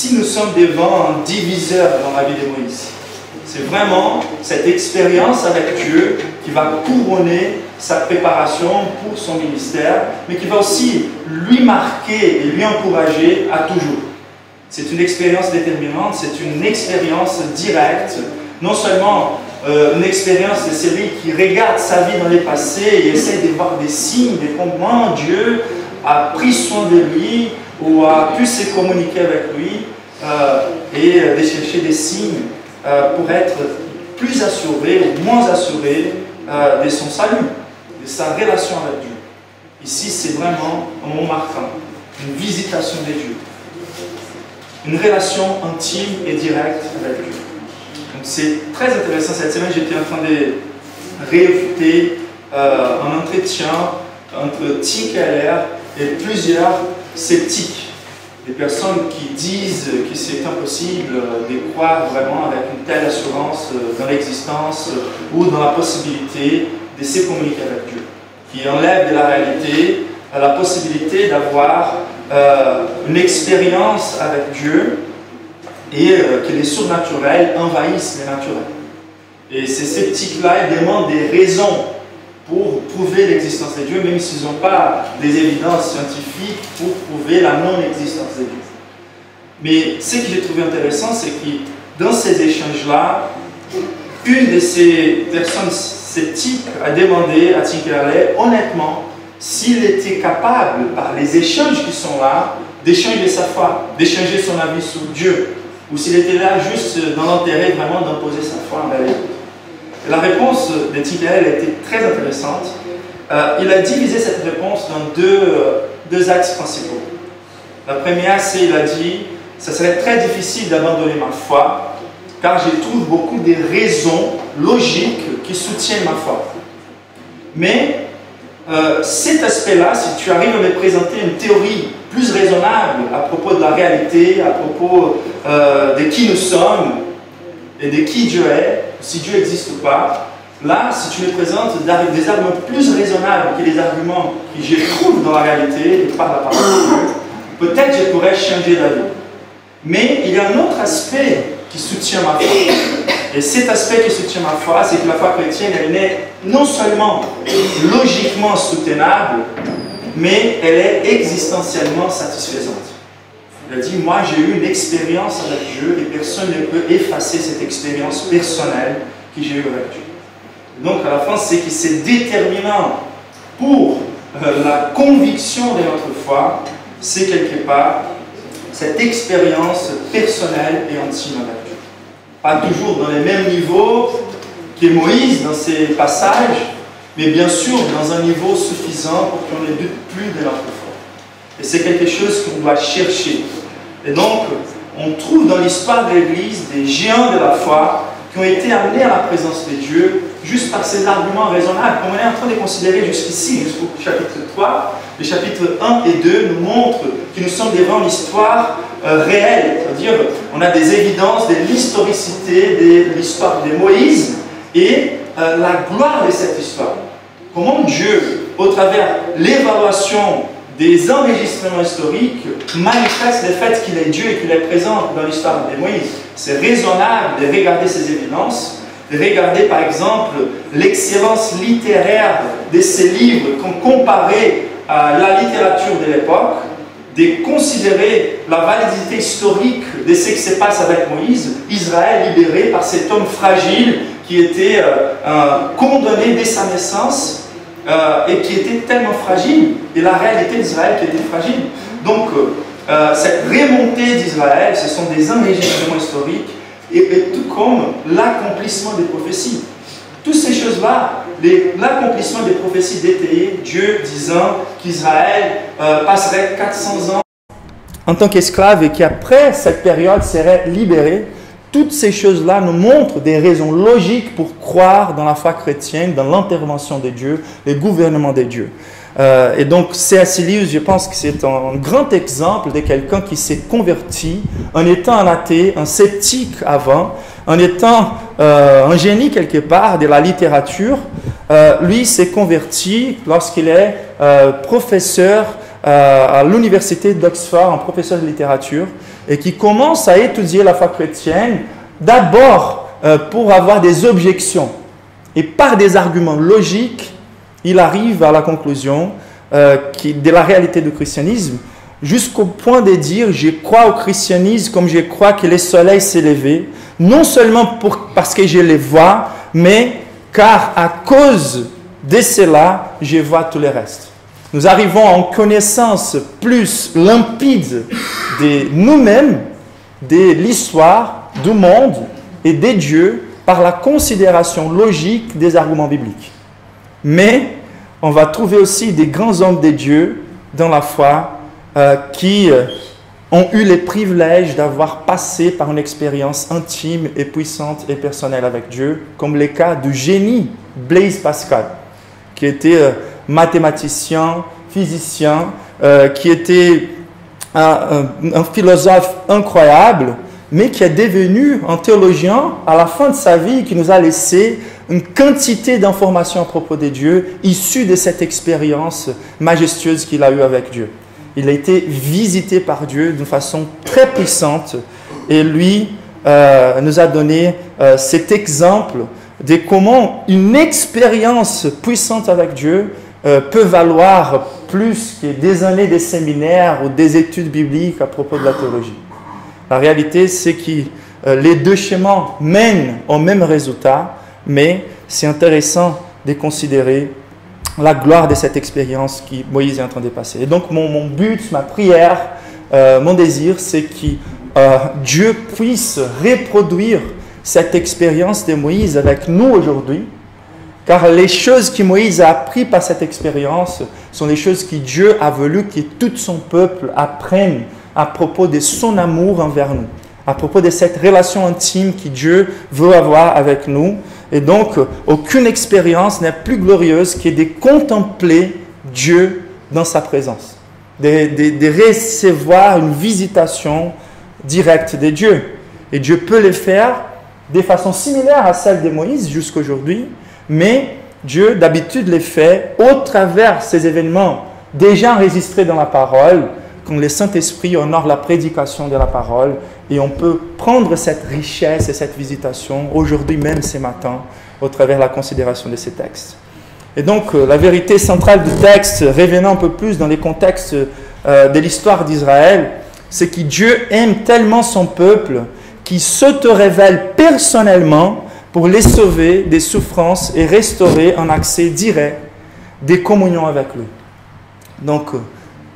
si nous sommes devant un diviseur dans la vie de Moïse. C'est vraiment cette expérience avec Dieu qui va couronner sa préparation pour son ministère, mais qui va aussi lui marquer et lui encourager à toujours. C'est une expérience déterminante, c'est une expérience directe, non seulement une expérience de celui qui regarde sa vie dans le passé et essaie de voir des signes de comment Dieu a pris soin de lui ou a pu se communiquer avec lui et de chercher des signes pour être plus assuré ou moins assuré de son salut, de sa relation avec Dieu. Ici, c'est vraiment un mot marquant, une visitation de Dieu, une relation intime et directe avec Dieu. Donc c'est très intéressant. Cette semaine, j'étais en train de réécouter un entretien entre Tim Keller et plusieurs sceptiques. Des personnes qui disent que c'est impossible de croire vraiment avec une telle assurance dans l'existence ou dans la possibilité de se communiquer avec Dieu. Qui enlève de la réalité la possibilité d'avoir une expérience avec Dieu et que les surnaturels envahissent les naturels. Et ces sceptiques-là, ils demandent des raisons pour prouver l'existence de Dieu, même s'ils n'ont pas des évidences scientifiques pour prouver la non-existence de Dieu. Mais ce que j'ai trouvé intéressant, c'est que dans ces échanges-là, une de ces personnes sceptiques a demandé à Tim Keller, honnêtement, s'il était capable, par les échanges qui sont là, d'échanger sa foi, d'échanger son avis sur Dieu, ou s'il était là juste dans l'intérêt vraiment d'imposer sa foi envers les autres. La réponse de Tim Keller était très intéressante. Il a divisé cette réponse dans deux axes principaux. La première, c'est il a dit « ça serait très difficile d'abandonner ma foi, car je trouve beaucoup de raisons logiques qui soutiennent ma foi. Mais cet aspect-là, si tu arrives à me présenter une théorie plus raisonnable à propos de la réalité, à propos de qui nous sommes et de qui Dieu est, si Dieu existe ou pas, là, si tu me présentes des arguments plus raisonnables que les arguments que je trouve dans la réalité et par la parole de Dieu, peut-être je pourrais changer d'avis. Mais il y a un autre aspect qui soutient ma foi. Et cet aspect qui soutient ma foi, c'est que la foi chrétienne, elle n'est non seulement logiquement soutenable, mais elle est existentiellement satisfaisante. Il a dit, moi j'ai eu une expérience avec Dieu et personne ne peut effacer cette expérience personnelle que j'ai eue avec Dieu. Donc à la fin, c'est que c'est déterminant pour la conviction de notre foi, c'est quelque part cette expérience personnelle et intime avec Dieu. Pas toujours dans les mêmes niveaux que Moïse dans ses passages, mais bien sûr dans un niveau suffisant pour qu'on ne doute plus de notre foi. Et c'est quelque chose qu'on doit chercher. Et donc, on trouve dans l'histoire de l'Église des géants de la foi qui ont été amenés à la présence de Dieu juste par ces arguments raisonnables qu'on est en train de considérer jusqu'ici, jusqu'au chapitre 3. Les chapitres 1 et 2 nous montrent que nous sommes devant l'histoire réelle, c'est-à-dire on a des évidences de l'historicité de l'histoire de Moïse et la gloire de cette histoire. Comment Dieu, au travers l'évaluation des enregistrements historiques, manifeste le fait qu'il est Dieu et qu'il est présent dans l'histoire de Moïse. C'est raisonnable de regarder ces évidences, de regarder par exemple l'excellence littéraire de ces livres qu'on comparait à la littérature de l'époque, de considérer la validité historique de ce qui se passe avec Moïse, Israël libéré par cet homme fragile qui était condamné dès sa naissance et qui était tellement fragile, et la réalité d'Israël qui était fragile. Donc, cette remontée d'Israël, ce sont des enregistrements historiques, et tout comme l'accomplissement des prophéties. Toutes ces choses-là, l'accomplissement des prophéties détaillées, Dieu disant qu'Israël passerait 400 ans en tant qu'esclave et qu'après cette période serait libéré, toutes ces choses-là nous montrent des raisons logiques pour croire dans la foi chrétienne, dans l'intervention de Dieu, le gouvernement de Dieu. Et donc, C.S. Lewis, je pense que c'est un grand exemple de quelqu'un qui s'est converti en étant un athée, un sceptique avant, en étant un génie quelque part de la littérature. Lui s'est converti lorsqu'il est professeur à l'université d'Oxford, un professeur de littérature. et qui commence à étudier la foi chrétienne, d'abord pour avoir des objections. Et par des arguments logiques, il arrive à la conclusion de la réalité du christianisme, jusqu'au point de dire « je crois au christianisme comme je crois que le soleil s'est levé, non seulement parce que je le vois, mais car à cause de cela, je vois tout le reste. » Nous arrivons à une connaissance plus limpide de nous-mêmes, de l'histoire, du monde et de Dieu par la considération logique des arguments bibliques. Mais on va trouver aussi des grands hommes de Dieu dans la foi qui ont eu le privilège d'avoir passé par une expérience intime et puissante et personnelle avec Dieu, comme le cas du génie Blaise Pascal, qui était mathématicien, physicien, qui était un philosophe incroyable, mais qui est devenu un théologien à la fin de sa vie, qui nous a laissé une quantité d'informations à propos de Dieu, issues de cette expérience majestueuse qu'il a eue avec Dieu. Il a été visité par Dieu d'une façon très puissante, et lui nous a donné cet exemple de comment une expérience puissante avec Dieu peut valoir plus que des années de séminaires ou des études bibliques à propos de la théologie. La réalité, c'est que les deux chemins mènent au même résultat, mais c'est intéressant de considérer la gloire de cette expérience que Moïse est en train de passer. Et donc, mon but, ma prière, mon désir, c'est que Dieu puisse reproduire cette expérience de Moïse avec nous aujourd'hui, car les choses que Moïse a apprises par cette expérience sont les choses que Dieu a voulu que tout son peuple apprenne à propos de son amour envers nous, à propos de cette relation intime que Dieu veut avoir avec nous. Et donc, aucune expérience n'est plus glorieuse que de contempler Dieu dans sa présence, de recevoir une visitation directe de Dieu. Et Dieu peut le faire de façon similaire à celle de Moïse jusqu'à aujourd'hui, mais Dieu d'habitude les fait au travers ces événements déjà enregistrés dans la parole, quand le Saint-Esprit honore la prédication de la parole, et on peut prendre cette richesse et cette visitation aujourd'hui même ce matin au travers de la considération de ces textes. Et donc la vérité centrale du texte, revenant un peu plus dans les contextes de l'histoire d'Israël, c'est que Dieu aime tellement son peuple qu'il s'auto-révèle personnellement pour les sauver des souffrances et restaurer un accès direct des communions avec lui. Donc,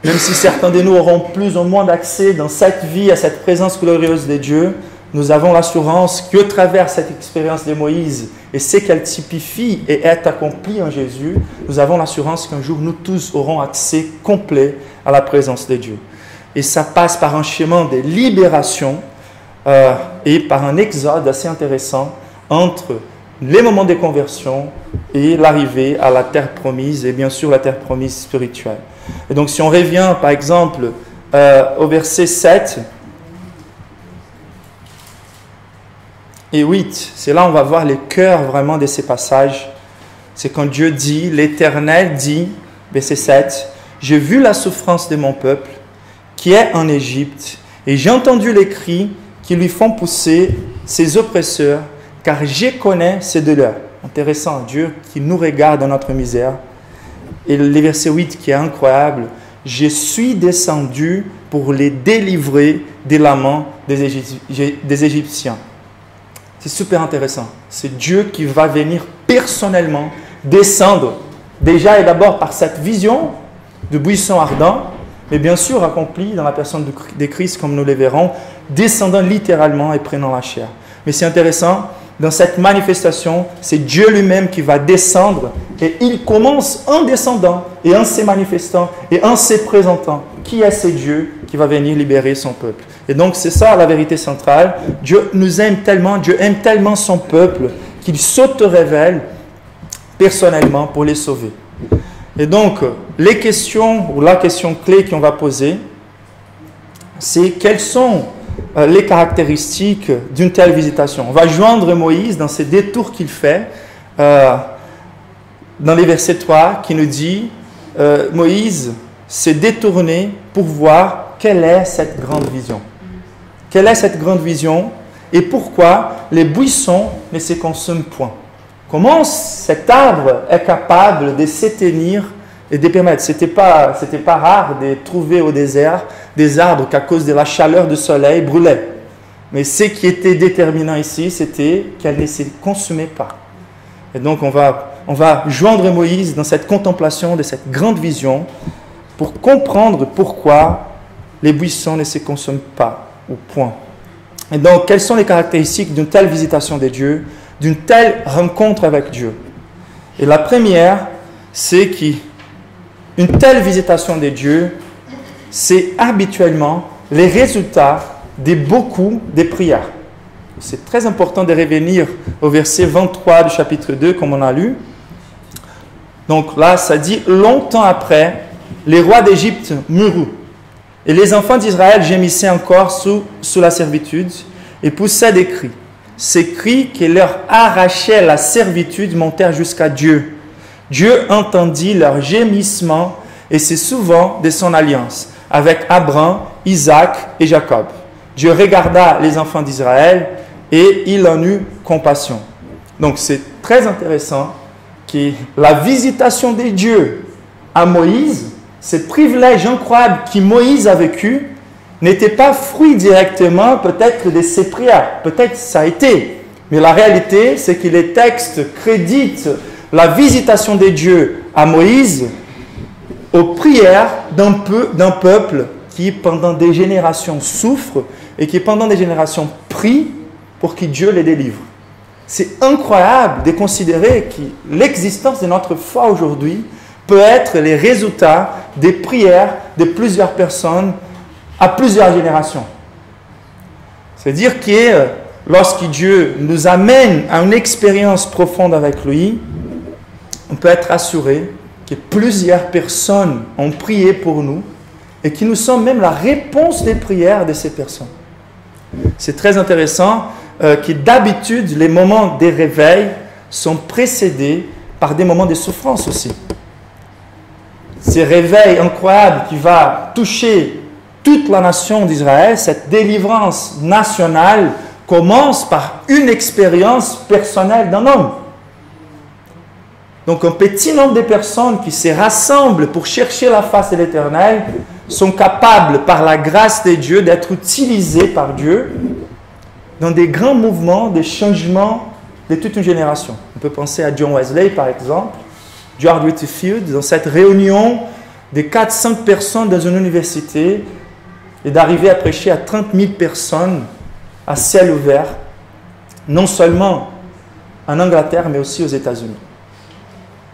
même si certains de nous auront plus ou moins d'accès dans cette vie à cette présence glorieuse de Dieu, nous avons l'assurance qu'au travers cette expérience de Moïse et ce qu'elle typifie et est accomplie en Jésus, nous avons l'assurance qu'un jour nous tous aurons accès complet à la présence de Dieu. Et ça passe par un chemin de libération et par un exode assez intéressant entre les moments de conversion et l'arrivée à la terre promise, et bien sûr la terre promise spirituelle. Et donc si on revient par exemple au verset 7 et 8, c'est là où on va voir les cœurs vraiment de ces passages. C'est quand Dieu dit, l'Éternel dit, verset 7, « J'ai vu la souffrance de mon peuple qui est en Égypte, et j'ai entendu les cris qui lui font pousser ses oppresseurs, car je connais ces douleurs. » Intéressant, Dieu qui nous regarde dans notre misère. Et le verset 8 qui est incroyable, « Je suis descendu pour les délivrer de la main des Égyptiens. » C'est super intéressant. C'est Dieu qui va venir personnellement descendre, déjà et d'abord par cette vision du buisson ardent, mais bien sûr accompli dans la personne de Christ, comme nous le verrons, descendant littéralement et prenant la chair. Mais c'est intéressant, dans cette manifestation, c'est Dieu lui-même qui va descendre, et il commence en descendant et en se manifestant et en se présentant. Qui est ce Dieu qui va venir libérer son peuple? Et donc c'est ça la vérité centrale. Dieu nous aime tellement, Dieu aime tellement son peuple qu'il s'auto-révèle personnellement pour les sauver. Et donc les questions, ou la question clé qu'on va poser, c'est quelles sont les caractéristiques d'une telle visitation. On va joindre Moïse dans ces détours qu'il fait dans les versets 3 qui nous dit Moïse s'est détourné pour voir quelle est cette grande vision. Quelle est cette grande vision et pourquoi les buissons ne se consument point? Comment cet arbre est capable de s'éteindre et de permettre? C'était pas rare de trouver au désert des arbres qui, à cause de la chaleur du soleil, brûlaient. Mais ce qui était déterminant ici, c'était qu'elles ne se consumaient pas. Et donc, on va joindre Moïse dans cette contemplation de cette grande vision pour comprendre pourquoi les buissons ne se consomment pas, au point. Et donc, quelles sont les caractéristiques d'une telle visitation de Dieu, d'une telle rencontre avec Dieu? Et la première, c'est qu'une telle visitation de Dieu, c'est habituellement les résultats de beaucoup de prières. C'est très important de revenir au verset 23 du chapitre 2, comme on a lu. Donc là, ça dit « Longtemps après, les rois d'Égypte moururent, et les enfants d'Israël gémissaient encore sous la servitude, et poussaient des cris. Ces cris qui leur arrachaient la servitude montèrent jusqu'à Dieu. Dieu entendit leurs gémissements, et se souvint de son alliance avec Abraham, Isaac et Jacob. Dieu regarda les enfants d'Israël, et il en eut compassion. » Donc c'est très intéressant que la visitation de Dieu à Moïse, ce privilège incroyable que Moïse a vécu, n'était pas fruit directement peut-être de ses prières. Peut-être ça a été. Mais la réalité, c'est que les textes créditent la visitation de Dieu à Moïse aux prières d'un peuple qui pendant des générations souffre et qui pendant des générations prie pour que Dieu les délivre. C'est incroyable de considérer que l'existence de notre foi aujourd'hui peut être les résultats des prières de plusieurs personnes à plusieurs générations. C'est-à-dire que lorsque Dieu nous amène à une expérience profonde avec lui, on peut être assuré que plusieurs personnes ont prié pour nous et que nous sommes même la réponse des prières de ces personnes. C'est très intéressant que d'habitude, les moments des réveils sont précédés par des moments de souffrance aussi. Ces réveils incroyables qui vont toucher toute la nation d'Israël, cette délivrance nationale commence par une expérience personnelle d'un homme. Donc un petit nombre de personnes qui se rassemblent pour chercher la face de l'Éternel sont capables, par la grâce de Dieu, d'être utilisés par Dieu dans des grands mouvements, des changements de toute une génération. On peut penser à John Wesley, par exemple, George Whitefield, dans cette réunion de 400 personnes dans une université et d'arriver à prêcher à 30 000 personnes à ciel ouvert, non seulement en Angleterre, mais aussi aux États-Unis.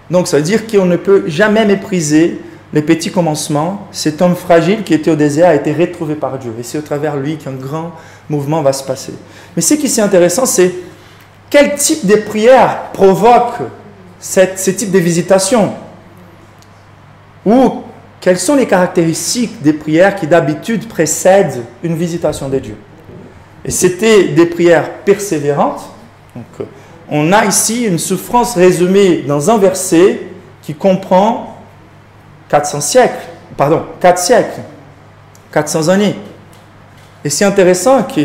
Donc, ça veut dire qu'on ne peut jamais mépriser les petits commencements. Cet homme fragile qui était au désert a été retrouvé par Dieu. Et c'est au travers de lui qu'un grand mouvement va se passer. Mais ce qui est intéressant, c'est quel type de prière provoque ce type de visitation? Ou quelles sont les caractéristiques des prières qui d'habitude précèdent une visitation de Dieu? Et c'était des prières persévérantes. Donc, on a ici une souffrance résumée dans un verset qui comprend 4 siècles, 400 années. Et c'est intéressant que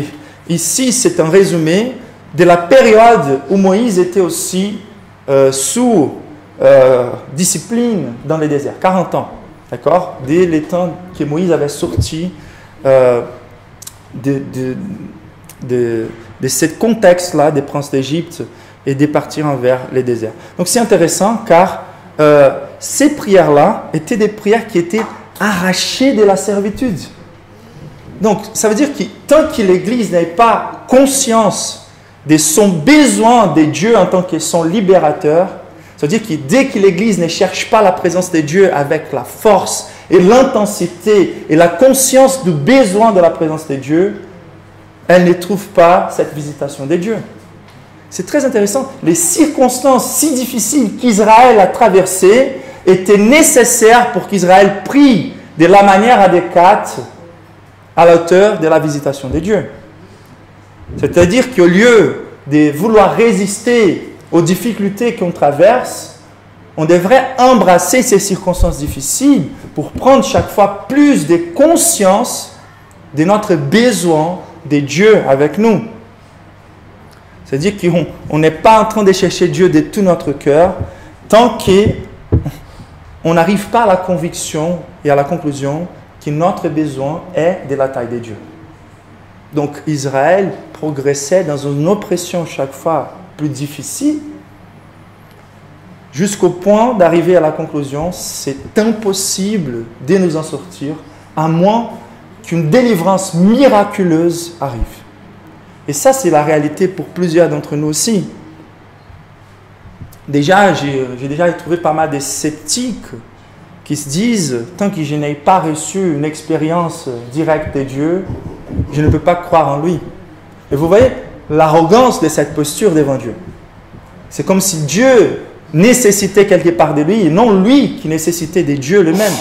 ici, c'est un résumé de la période où Moïse était aussi sous discipline dans le désert, 40 ans, d'accord? Dès les temps que Moïse avait sorti de ce contexte-là des princes d'Égypte et de partir envers les déserts. Donc c'est intéressant car ces prières-là étaient des prières qui étaient arrachées de la servitude. Donc ça veut dire que tant que l'Église n'avait pas conscience de son besoin de Dieu en tant que son libérateur, ça veut dire que dès que l'Église ne cherche pas la présence de Dieu avec la force et l'intensité et la conscience du besoin de la présence de Dieu, elle ne trouve pas cette visitation de Dieu. C'est très intéressant. Les circonstances si difficiles qu'Israël a traversées étaient nécessaires pour qu'Israël prie de la manière adéquate à la hauteur de la visitation de Dieu. C'est-à-dire qu'au lieu de vouloir résister aux difficultés qu'on traverse, on devrait embrasser ces circonstances difficiles pour prendre chaque fois plus de conscience de notre besoin des dieux avec nous. C'est-à-dire qu'on n'est pas en train de chercher Dieu de tout notre cœur tant qu'on n'arrive pas à la conviction et à la conclusion que notre besoin est de la taille de Dieu. Donc Israël progressait dans une oppression chaque fois plus difficile jusqu'au point d'arriver à la conclusion c'est impossible de nous en sortir à moins qu'une délivrance miraculeuse arrive. Et ça, c'est la réalité pour plusieurs d'entre nous aussi. Déjà, j'ai déjà trouvé pas mal de sceptiques qui se disent, tant que je n'ai pas reçu une expérience directe de Dieu, je ne peux pas croire en lui. Et vous voyez l'arrogance de cette posture devant Dieu. C'est comme si Dieu nécessitait quelque part de lui et non lui qui nécessitait de Dieu lui-même.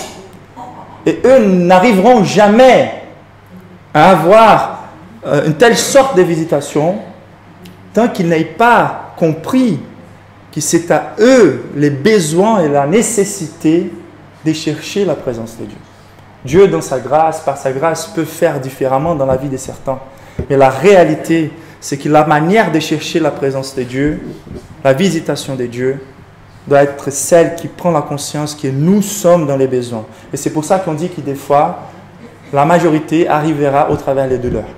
Et eux n'arriveront jamais à avoir une telle sorte de visitation tant qu'ils n'aient pas compris que c'est à eux les besoins et la nécessité de chercher la présence de Dieu. Dieu, dans sa grâce, par sa grâce, peut faire différemment dans la vie de certains. Mais la réalité, c'est que la manière de chercher la présence de Dieu, la visitation de Dieu, doit être celle qui prend la conscience que nous sommes dans les besoins. Et c'est pour ça qu'on dit que des fois, la majorité arrivera au travers des douleurs.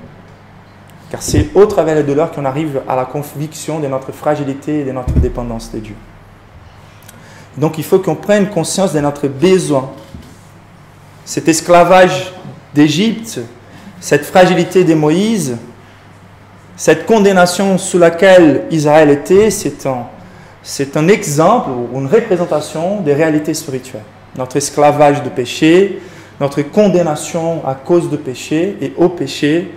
Car c'est au travers des douleurs qu'on arrive à la conviction de notre fragilité et de notre dépendance de Dieu. Donc il faut qu'on prenne conscience de notre besoin. Cet esclavage d'Égypte, cette fragilité de Moïse, cette condamnation sous laquelle Israël était, c'est un exemple ou une représentation des réalités spirituelles. Notre esclavage de péché, notre condamnation à cause du péché et au péché,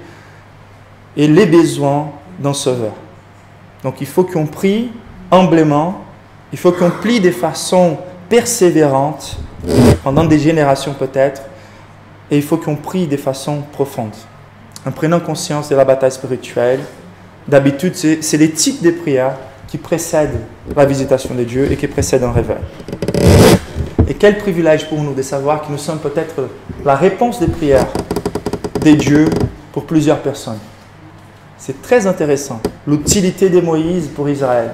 et les besoins d'un sauveur. Donc il faut qu'on prie humblement, il faut qu'on prie de façon persévérante, pendant des générations peut-être, et il faut qu'on prie de façon profonde, en prenant conscience de la bataille spirituelle. D'habitude, c'est les types de prières qui précèdent la visitation de Dieu et qui précèdent un réveil. Et quel privilège pour nous de savoir que nous sommes peut-être la réponse des prières de Dieu pour plusieurs personnes. C'est très intéressant, l'utilité de Moïse pour Israël.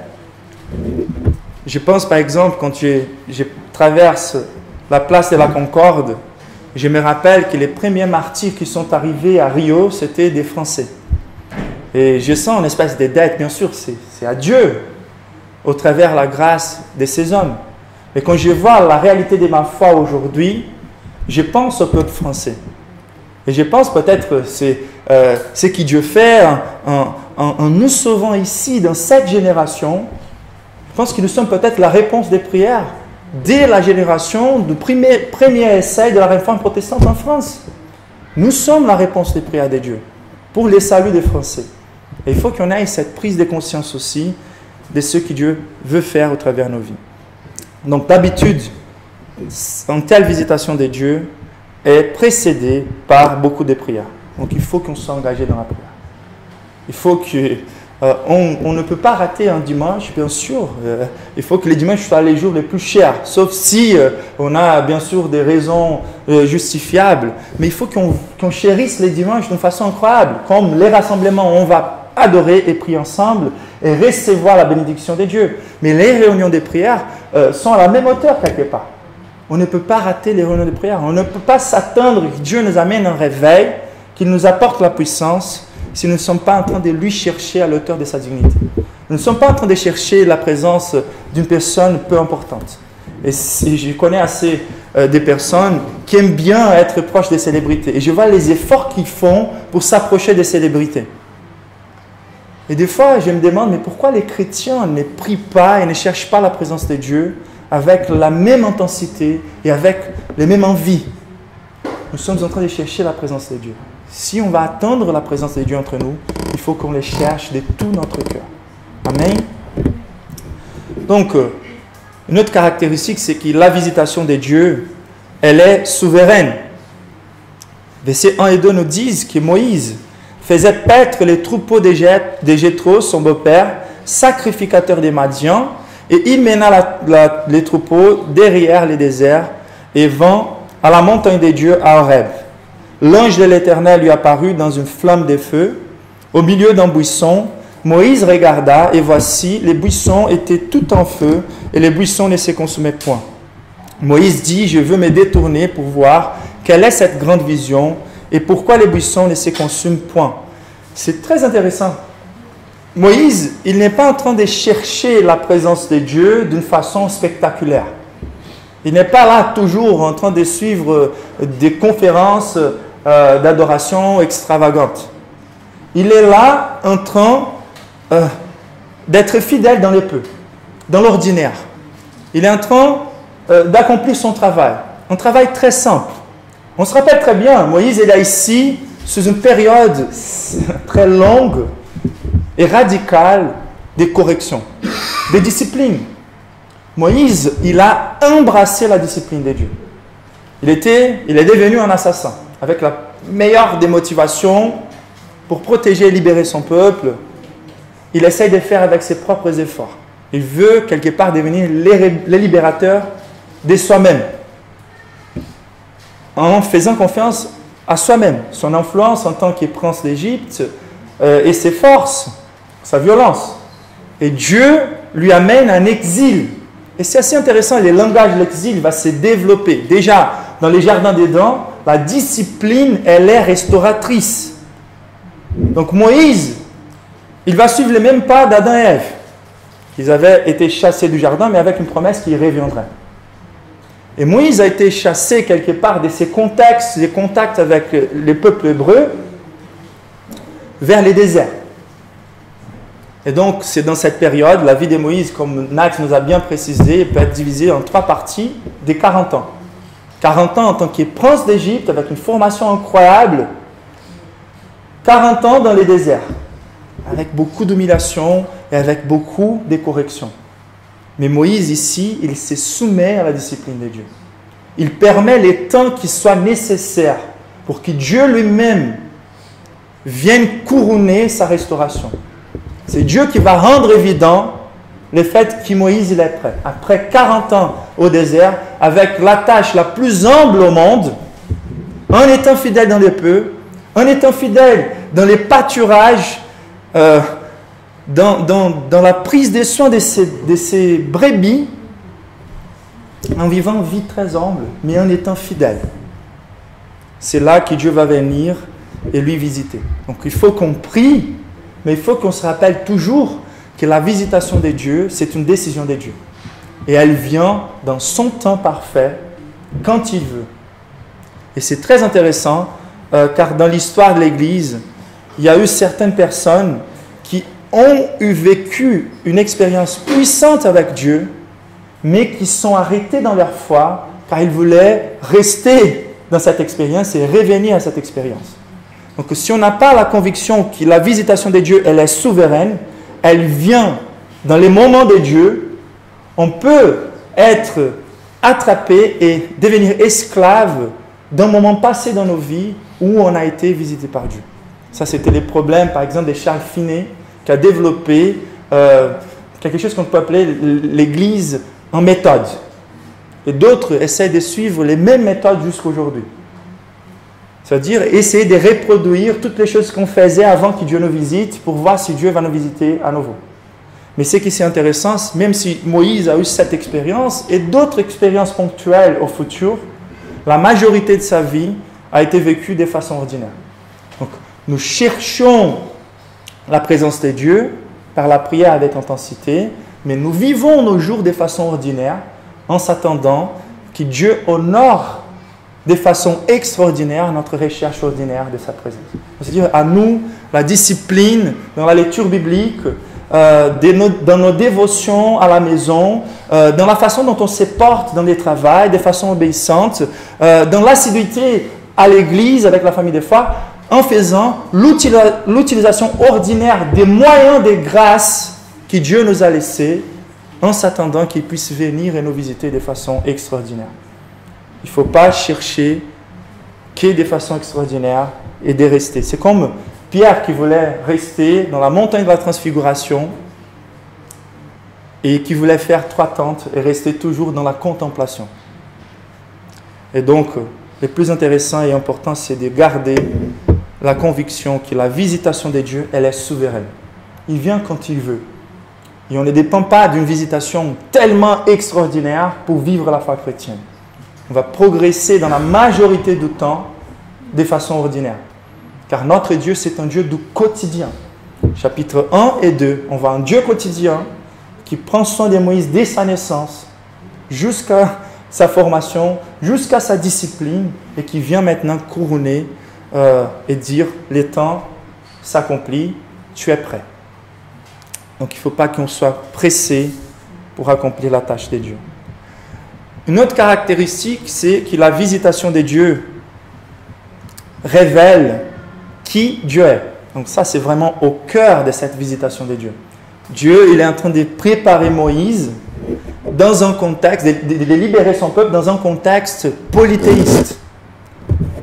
Je pense par exemple, quand je traverse la place de la Concorde, je me rappelle que les premiers martyrs qui sont arrivés à Rio, c'était des Français. Et je sens une espèce de dette, bien sûr, c'est à Dieu, au travers la grâce de ces hommes. Mais quand je vois la réalité de ma foi aujourd'hui, je pense au peuple français. Et je pense peut-être c'est ce que Dieu fait en nous sauvant ici, dans cette génération. Je pense que nous sommes peut-être la réponse des prières dès la génération du premier essai de la réforme protestante en France. Nous sommes la réponse des prières de Dieu pour le salut des Français. Et il faut qu'on ait cette prise de conscience aussi de ce que Dieu veut faire au travers de nos vies. Donc d'habitude, une telle visitation de Dieu est précédée par beaucoup de prières. Donc il faut qu'on soit engagé dans la prière. Il faut que on ne peut pas rater un dimanche, bien sûr. Il faut que les dimanches soient les jours les plus chers, sauf si on a bien sûr des raisons justifiables. Mais il faut qu'on chérisse les dimanches d'une façon incroyable, comme les rassemblements où on va adorer et prier ensemble et recevoir la bénédiction de Dieu. Mais les réunions de prière sont à la même hauteur quelque part. On ne peut pas rater les réunions de prière. On ne peut pas s'attendre que Dieu nous amène un réveil, qu'il nous apporte la puissance, si nous ne sommes pas en train de lui chercher à l'auteur de sa dignité. Nous ne sommes pas en train de chercher la présence d'une personne peu importante. Et je connais assez des personnes qui aiment bien être proches des célébrités. Et je vois les efforts qu'ils font pour s'approcher des célébrités. Et des fois, je me demande, mais pourquoi les chrétiens ne prient pas et ne cherchent pas la présence de Dieu avec la même intensité et avec les mêmes envies? Nous sommes en train de chercher la présence de Dieu. Si on va attendre la présence de Dieu entre nous, il faut qu'on les cherche de tout notre cœur. Amen. Donc, une autre caractéristique, c'est que la visitation de Dieu, elle est souveraine. Versets 1 et 2 nous disent que Moïse faisait paître les troupeaux de Jéthro, son beau-père, sacrificateur des Madians, et il mena les troupeaux derrière les déserts et vint à la montagne de Dieu à Horeb. L'ange de l'Éternel lui apparut dans une flamme de feu au milieu d'un buisson. Moïse regarda, et voici, les buissons étaient tout en feu, et les buissons ne se consumaient point. Moïse dit, je veux me détourner pour voir quelle est cette grande vision, et pourquoi les buissons ne se consument point. C'est très intéressant. Moïse, il n'est pas en train de chercher la présence de Dieu d'une façon spectaculaire. Il n'est pas là toujours en train de suivre des conférences d'adoration extravagantes. Il est là en train d'être fidèle dans les peu, dans l'ordinaire. Il est en train d'accomplir son travail. Un travail très simple. On se rappelle très bien, Moïse est là ici, sous une période très longue et radicale des corrections, des disciplines. Moïse, il a embrassé la discipline de Dieu. Il est devenu un assassin, avec la meilleure des motivations pour protéger et libérer son peuple. Il essaye de faire avec ses propres efforts. Il veut quelque part devenir les libérateurs de soi-même, en faisant confiance à soi-même, son influence en tant que prince d'Égypte et ses forces, sa violence. Et Dieu lui amène un exil. Et c'est assez intéressant, le langage de l'exil va se développer. Déjà, dans les jardins d'Éden, la discipline, elle est restauratrice. Donc Moïse, il va suivre les mêmes pas d'Adam et Ève. Ils avaient été chassés du jardin, mais avec une promesse qu'ils reviendraient. Et Moïse a été chassé quelque part de ses contextes, des contacts avec les peuples hébreux, vers les déserts. Et donc, c'est dans cette période, la vie de Moïse, comme Nax nous a bien précisé, peut être divisée en 3 parties des 40 ans. 40 ans en tant que prince d'Égypte, avec une formation incroyable. 40 ans dans les déserts, avec beaucoup d'humiliation et avec beaucoup de corrections. Mais Moïse, ici, il se soumet à la discipline de Dieu. Il permet les temps qui soient nécessaires pour que Dieu lui-même vienne couronner sa restauration. C'est Dieu qui va rendre évident le fait que Moïse il est prêt. Après 40 ans au désert, avec la tâche la plus humble au monde, en étant fidèle dans les peu, en étant fidèle dans les pâturages, dans la prise des soins de ces brebis, en vivant une vie très humble, mais en étant fidèle. C'est là que Dieu va venir et lui visiter. Donc il faut qu'on prie, mais il faut qu'on se rappelle toujours que la visitation de Dieu, c'est une décision de Dieu. Et elle vient dans son temps parfait, quand il veut. Et c'est très intéressant, car dans l'histoire de l'Église, il y a eu certaines personnes qui ont vécu une expérience puissante avec Dieu, mais qui sont arrêtés dans leur foi, car ils voulaient rester dans cette expérience et revenir à cette expérience. Donc si on n'a pas la conviction que la visitation de Dieu, elle est souveraine, elle vient dans les moments de Dieu, on peut être attrapé et devenir esclave d'un moment passé dans nos vies où on a été visité par Dieu. Ça, c'était les problèmes, par exemple, de Charles Finet, qui a développé quelque chose qu'on peut appeler l'Église en méthode. Et d'autres essaient de suivre les mêmes méthodes jusqu'à aujourd'hui. C'est-à-dire essayer de reproduire toutes les choses qu'on faisait avant que Dieu nous visite pour voir si Dieu va nous visiter à nouveau. Mais ce qui est intéressant, même si Moïse a eu cette expérience et d'autres expériences ponctuelles au futur, la majorité de sa vie a été vécue de façon ordinaire. Donc, nous cherchons la présence de Dieu par la prière avec intensité, mais nous vivons nos jours de façon ordinaire en s'attendant que Dieu honore de façon extraordinaire notre recherche ordinaire de sa présence. C'est-à-dire à nous, la discipline dans la lecture biblique, dans nos dévotions à la maison, dans la façon dont on se porte dans les travails, de façon obéissante, dans l'assiduité à l'église avec la famille de foi, en faisant l'utilisation ordinaire des moyens de grâce que Dieu nous a laissés, en s'attendant qu'il puisse venir et nous visiter de façon extraordinaire. Il ne faut pas chercher que de façon extraordinaire et de rester. C'est comme Pierre qui voulait rester dans la montagne de la transfiguration et qui voulait faire 3 tentes et rester toujours dans la contemplation. Et donc, le plus intéressant et important, c'est de garder la conviction que la visitation de Dieu, elle est souveraine. Il vient quand il veut. Et on ne dépend pas d'une visitation tellement extraordinaire pour vivre la foi chrétienne. On va progresser dans la majorité du temps de façon ordinaire. Car notre Dieu, c'est un Dieu du quotidien. Chapitre 1 et 2, on voit un Dieu quotidien qui prend soin de Moïse dès sa naissance, jusqu'à sa formation, jusqu'à sa discipline, et qui vient maintenant couronner et dire, les temps s'accomplissent, tu es prêt. Donc il ne faut pas qu'on soit pressé pour accomplir la tâche de Dieu. Une autre caractéristique, c'est que la visitation de Dieu révèle qui Dieu est. Donc ça, c'est vraiment au cœur de cette visitation de Dieu. Dieu, il est en train de préparer Moïse dans un contexte, de libérer son peuple dans un contexte polythéiste.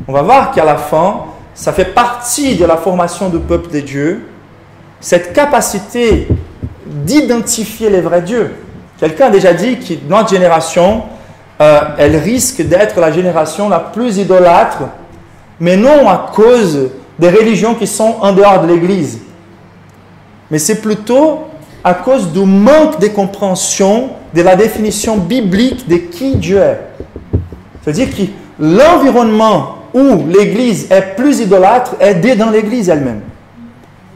On va voir qu'à la fin, ça fait partie de la formation du peuple de Dieu, cette capacité d'identifier les vrais dieux. Quelqu'un a déjà dit que notre génération, elle risque d'être la génération la plus idolâtre, mais non à cause des religions qui sont en dehors de l'Église, mais c'est plutôt à cause du manque de compréhension de la définition biblique de qui Dieu est. C'est-à-dire que l'environnement où l'Église est plus idolâtre est dans l'Église elle-même.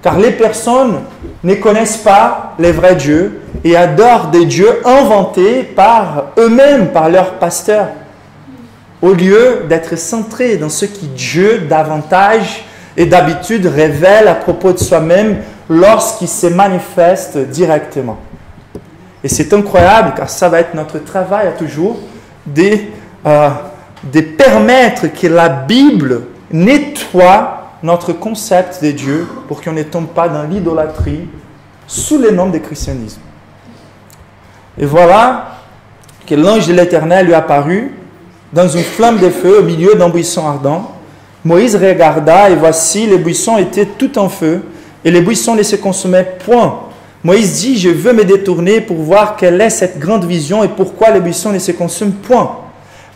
Car les personnes ne connaissent pas les vrais dieux et adorent des dieux inventés par eux-mêmes, par leurs pasteurs, au lieu d'être centrés dans ce qui Dieu davantage et d'habitude révèle à propos de soi-même lorsqu'il se manifeste directement. Et c'est incroyable, car ça va être notre travail à toujours de permettre que la Bible nettoie notre concept de Dieu pour qu'on ne tombe pas dans l'idolâtrie sous le nom de christianisme. Et voilà que l'ange de l'Éternel lui apparut dans une flamme de feu au milieu d'un buisson ardent. Moïse regarda et voici, les buissons étaient tout en feu et les buissons ne se consumaient point. Moïse dit, je veux me détourner pour voir quelle est cette grande vision et pourquoi les buissons ne se consument point.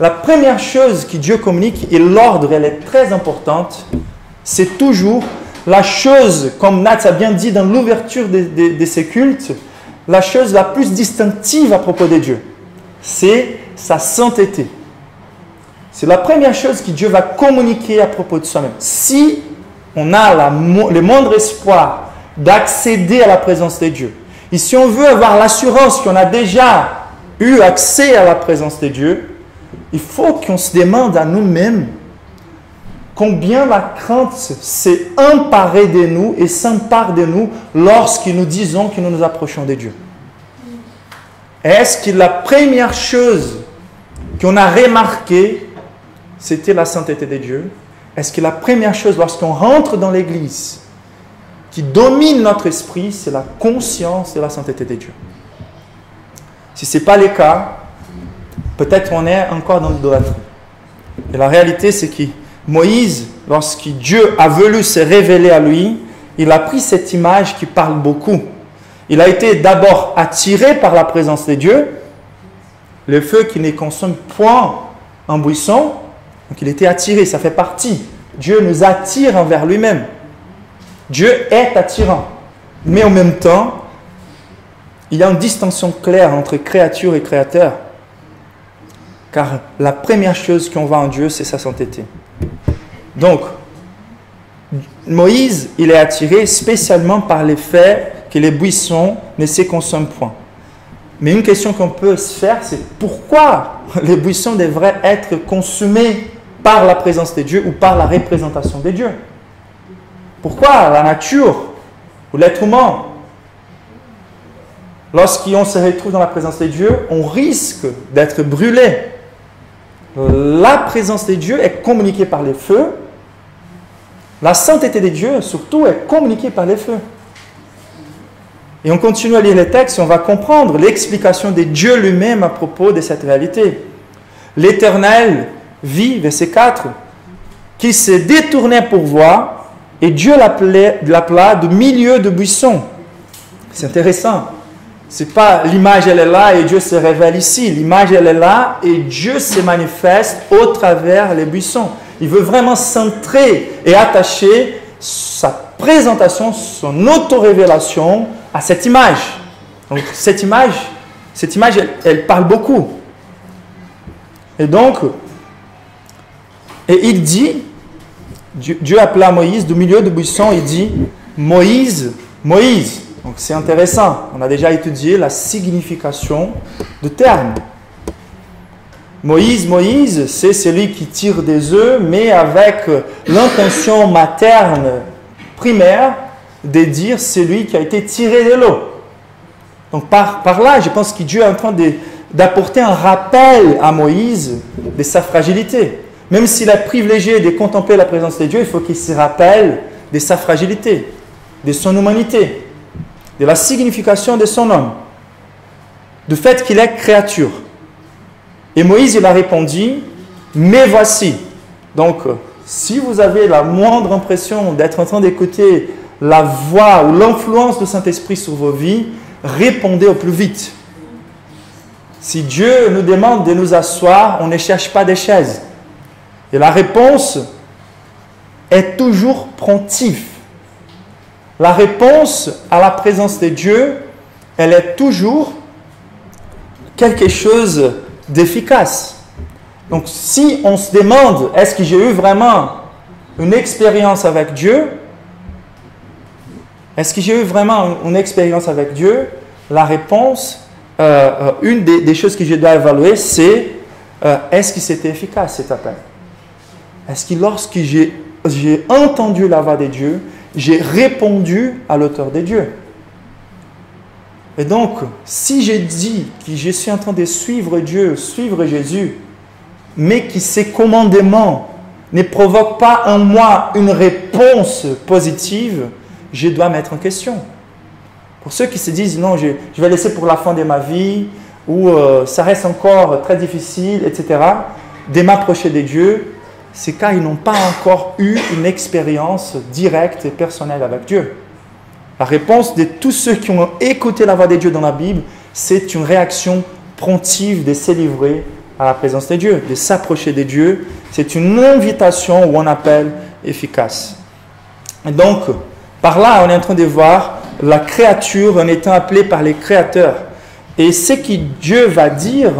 La première chose que Dieu communique, et l'ordre, elle est très importante, c'est toujours la chose, comme Nat a bien dit dans l'ouverture de ces cultes, la chose la plus distinctive à propos de Dieu, c'est sa sainteté. C'est la première chose que Dieu va communiquer à propos de soi-même. Si on a le moindre espoir d'accéder à la présence de Dieu, et si on veut avoir l'assurance qu'on a déjà eu accès à la présence de Dieu, il faut qu'on se demande à nous-mêmes combien la crainte s'est emparée de nous et s'empare de nous lorsque nous disons que nous nous approchons de Dieu. Est-ce que la première chose qu'on a remarquée, c'était la sainteté de Dieu? Est-ce que la première chose lorsqu'on rentre dans l'Église qui domine notre esprit, c'est la conscience de la sainteté de Dieu? Si ce n'est pas le cas, peut-être on est encore dans l'idolâtrie. Et la réalité, c'est que Moïse, lorsque Dieu a voulu se révéler à lui, il a pris cette image qui parle beaucoup. Il a été d'abord attiré par la présence de Dieu, le feu qui ne consomme point un buisson, donc il était attiré, ça fait partie. Dieu nous attire envers lui-même. Dieu est attirant. Mais en même temps, il y a une distinction claire entre créature et créateur. Car la première chose qu'on voit en Dieu, c'est sa sainteté. Donc, Moïse, il est attiré spécialement par le fait que les buissons ne se consomment point. Mais une question qu'on peut se faire, c'est pourquoi les buissons devraient être consumés par la présence de Dieu ou par la représentation de Dieu? Pourquoi la nature ou l'être humain, lorsqu'on se retrouve dans la présence de Dieu, on risque d'être brûlé? La présence de Dieu est communiquée par les feux. La sainteté de Dieu, surtout, est communiquée par les feux. Et on continue à lire les textes et on va comprendre l'explication de Dieu lui-même à propos de cette réalité. L'Éternel vit, verset 4, qu'il se détournait pour voir et Dieu l'appela du milieu de buissons. C'est intéressant. C'est pas l'image, elle est là et Dieu se révèle ici. L'image, elle est là et Dieu se manifeste au travers les buissons. Il veut vraiment centrer et attacher sa présentation, son auto-révélation à cette image. Donc cette image elle parle beaucoup. Et donc, et il dit, Dieu appela Moïse du milieu du buisson, il dit, Moïse, Moïse. Donc c'est intéressant, on a déjà étudié la signification du terme. Moïse, Moïse, c'est celui qui tire des œufs, mais avec l'intention materne primaire de dire celui qui a été tiré de l'eau. Donc par là, je pense que Dieu est en train d'apporter un rappel à Moïse de sa fragilité. Même s'il a privilégié de contempler la présence de Dieu, il faut qu'il se rappelle de sa fragilité, de son humanité, de la signification de son homme, du fait qu'il est créature. Et Moïse, il a répondu, « Mais voici ». Donc, si vous avez la moindre impression d'être en train d'écouter la voix ou l'influence du Saint-Esprit sur vos vies, répondez au plus vite. Si Dieu nous demande de nous asseoir, on ne cherche pas des chaises. Et la réponse est toujours promptive. La réponse à la présence de Dieu, elle est toujours quelque chose d'efficace. Donc, si on se demande, est-ce que j'ai eu vraiment une expérience avec Dieu? Est-ce que j'ai eu vraiment une expérience avec Dieu? La réponse, une des choses que je dois évaluer, c'est est-ce que c'était efficace cet appel? Est-ce que lorsque j'ai entendu la voix de Dieu, j'ai répondu à l'auteur de Dieu? Et donc, si j'ai dit que je suis en train de suivre Dieu, suivre Jésus, mais que ces commandements ne provoquent pas en moi une réponse positive, je dois mettre en question. Pour ceux qui se disent, non, je vais laisser pour la fin de ma vie, ou ça reste encore très difficile, etc., de m'approcher de Dieu, c'est car ils n'ont pas encore eu une expérience directe et personnelle avec Dieu. La réponse de tous ceux qui ont écouté la voix de Dieu dans la Bible, c'est une réaction promptive de se livrer à la présence de Dieu, de s'approcher de Dieu. C'est une invitation ou un appel efficace. Et donc, par là, on est en train de voir la créature en étant appelée par les créateurs. Et ce que Dieu va dire,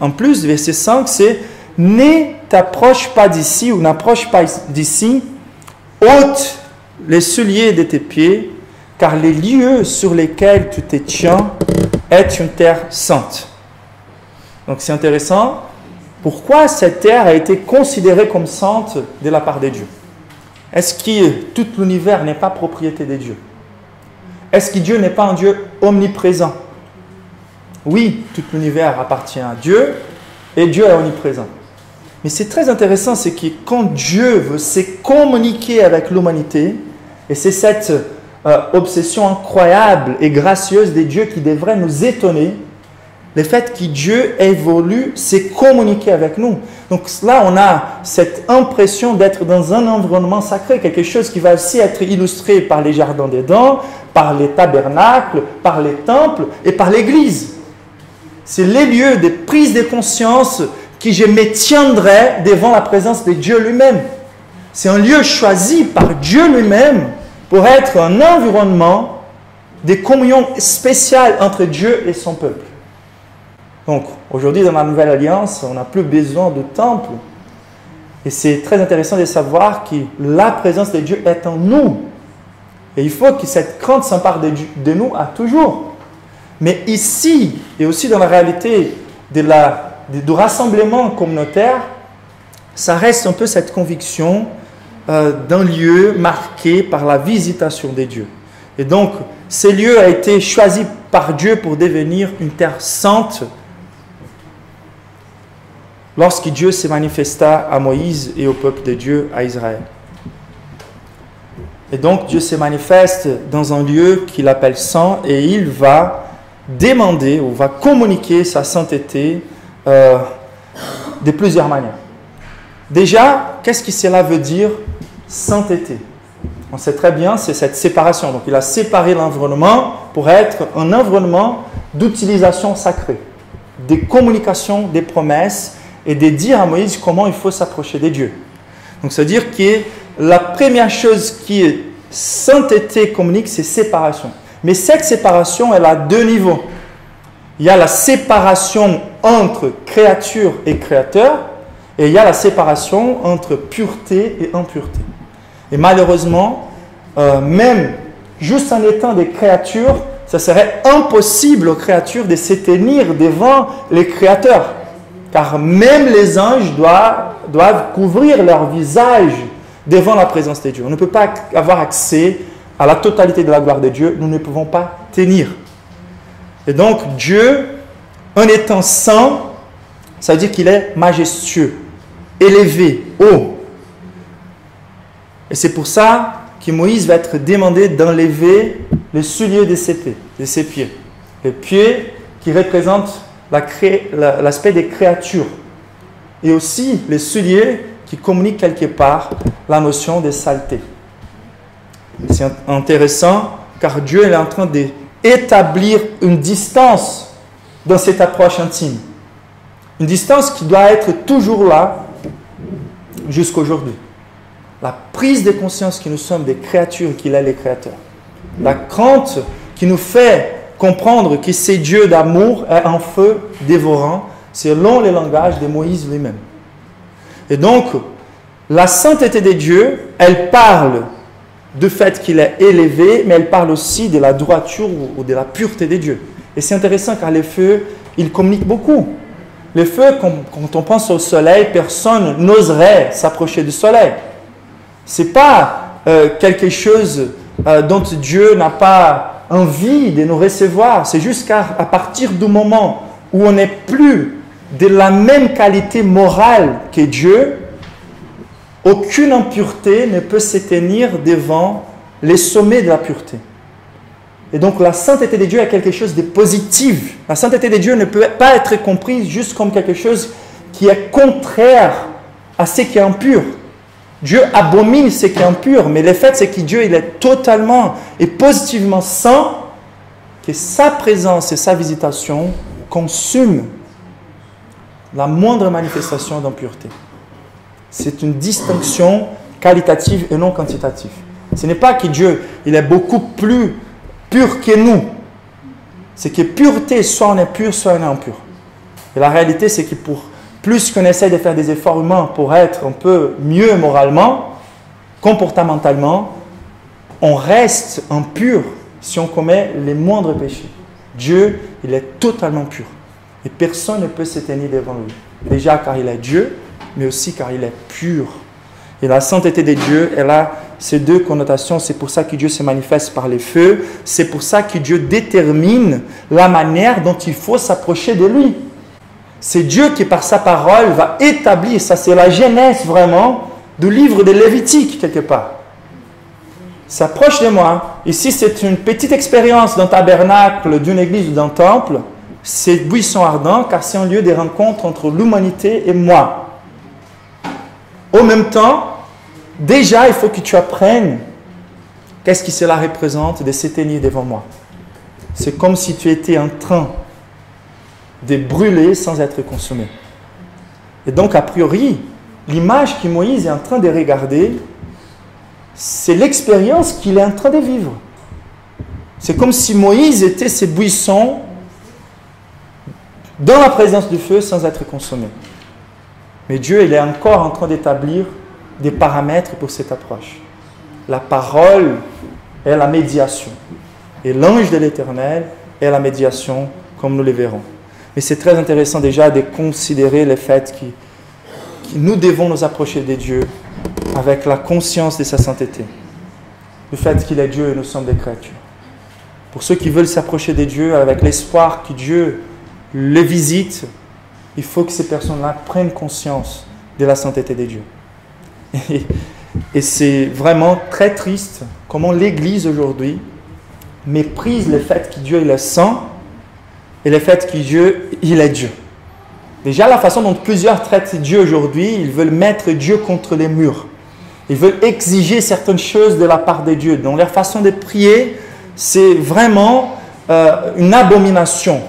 en plus, verset 5, c'est « Ne t'approche pas d'ici ou n'approche pas d'ici, ôte les souliers de tes pieds, car les lieux sur lesquels tu te tiens est une terre sainte. » Donc c'est intéressant. Pourquoi cette terre a été considérée comme sainte de la part de Dieu? Est-ce que tout l'univers n'est pas propriété de Dieu? Est-ce que Dieu n'est pas un Dieu omniprésent? Oui, tout l'univers appartient à Dieu et Dieu est omniprésent. Mais c'est très intéressant, c'est que quand Dieu veut se communiquer avec l'humanité, et c'est cette obsession incroyable et gracieuse de Dieu qui devrait nous étonner, le fait que Dieu ait voulu se communiquer avec nous. Donc là, on a cette impression d'être dans un environnement sacré, quelque chose qui va aussi être illustré par les jardins d'Éden, par les tabernacles, par les temples et par l'Église. C'est les lieux de prise de conscience que je me tiendrai devant la présence de Dieu lui-même. C'est un lieu choisi par Dieu lui-même pour être un environnement de communion spéciale entre Dieu et son peuple. Donc, aujourd'hui, dans la Nouvelle Alliance, on n'a plus besoin de temple. Et c'est très intéressant de savoir que la présence de Dieu est en nous. Et il faut que cette crainte s'empare de nous à toujours. Mais ici, et aussi dans la réalité du rassemblement communautaire, ça reste un peu cette conviction d'un lieu marqué par la visitation de Dieu. Et donc, ce lieu a été choisi par Dieu pour devenir une terre sainte, lorsque Dieu se manifesta à Moïse et au peuple de Dieu, à Israël. Et donc, Dieu se manifeste dans un lieu qu'il appelle saint et il va demander ou va communiquer sa sainteté de plusieurs manières. Déjà, qu'est-ce que cela veut dire, sainteté? On sait très bien, c'est cette séparation. Donc, il a séparé l'environnement pour être un environnement d'utilisation sacrée, des communications, des promesses, et de dire à Moïse comment il faut s'approcher de Dieu. Donc, c'est-à-dire que la première chose qui sainteté communique, c'est séparation. Mais cette séparation, elle a deux niveaux. Il y a la séparation entre créature et créateur, et il y a la séparation entre pureté et impureté. Et malheureusement, même juste en étant des créatures, ça serait impossible aux créatures de se tenir devant les créateurs. Car même les anges doivent couvrir leur visage devant la présence de Dieu. On ne peut pas avoir accès à la totalité de la gloire de Dieu. Nous ne pouvons pas tenir. Et donc, Dieu, en étant saint, ça veut dire qu'il est majestueux, élevé, haut. Et c'est pour ça que Moïse va être demandé d'enlever le soulier de ses pieds. Les pieds qui représentent l'aspect des créatures. Et aussi les souliers qui communiquent quelque part la notion de saleté. C'est intéressant car Dieu est en train d'établir une distance dans cette approche intime. Une distance qui doit être toujours là jusqu'à aujourd'hui. La prise de conscience que nous sommes des créatures, qu'il est les créateurs. La crainte qui nous fait comprendre que c'est Dieu d'amour est un feu dévorant, selon le langage de Moïse lui-même. Et donc, la sainteté de Dieu, elle parle du fait qu'il est élevé, mais elle parle aussi de la droiture ou de la pureté de Dieu. Et c'est intéressant car les feux, ils communiquent beaucoup. Les feux, quand on pense au soleil, personne n'oserait s'approcher du soleil. Ce n'est pas quelque chose dont Dieu n'a pas envie de nous recevoir. C'est juste qu'à partir du moment où on n'est plus de la même qualité morale que Dieu, aucune impureté ne peut se tenir devant les sommets de la pureté. Et donc la sainteté de Dieu est quelque chose de positif. La sainteté de Dieu ne peut pas être comprise juste comme quelque chose qui est contraire à ce qui est impur. Dieu abomine ce qui est impur, mais le fait c'est que Dieu il est totalement et positivement saint, que sa présence et sa visitation consument la moindre manifestation d'impureté. C'est une distinction qualitative et non quantitative. Ce n'est pas que Dieu il est beaucoup plus pur que nous. C'est que pureté, soit on est pur, soit on est impur. Et la réalité, c'est que plus qu'on essaie de faire des efforts humains pour être un peu mieux moralement, comportementalement, on reste impur si on commet les moindres péchés. Dieu, il est totalement pur. Et personne ne peut se tenir devant lui. Déjà car il est Dieu, mais aussi car il est pur. Et la sainteté de Dieu, elle a ces deux connotations. C'est pour ça que Dieu se manifeste par les feux. C'est pour ça que Dieu détermine la manière dont il faut s'approcher de lui. C'est Dieu qui, par sa parole, va établir, ça c'est la genèse vraiment, du livre de Lévitique, quelque part. S'approche de moi. Ici, c'est une petite expérience d'un tabernacle, d'une église ou d'un temple. C'est buisson ardent, car c'est un lieu de rencontre entre l'humanité et moi. Au même temps, déjà, il faut que tu apprennes qu'est-ce que cela représente de se tenir devant moi. C'est comme si tu étais en train de brûler sans être consumé. Et donc, a priori, l'image que Moïse est en train de regarder, c'est l'expérience qu'il est en train de vivre. C'est comme si Moïse était ces buissons dans la présence du feu sans être consommé. Mais Dieu, il est encore en train d'établir des paramètres pour cette approche. La parole est la médiation. Et l'ange de l'Éternel est la médiation, comme nous le verrons. Mais c'est très intéressant déjà de considérer le fait que nous devons nous approcher de Dieu avec la conscience de sa sainteté. Le fait qu'il est Dieu et nous sommes des créatures. Pour ceux qui veulent s'approcher de Dieu avec l'espoir que Dieu les visite, il faut que ces personnes-là prennent conscience de la sainteté de Dieu. Et c'est vraiment très triste comment l'Église aujourd'hui méprise le fait que Dieu il est saint et le fait que Dieu il est Dieu. Déjà la façon dont plusieurs traitent Dieu aujourd'hui, ils veulent mettre Dieu contre les murs. Ils veulent exiger certaines choses de la part de Dieu. Dans leur façon de prier, c'est vraiment une abomination.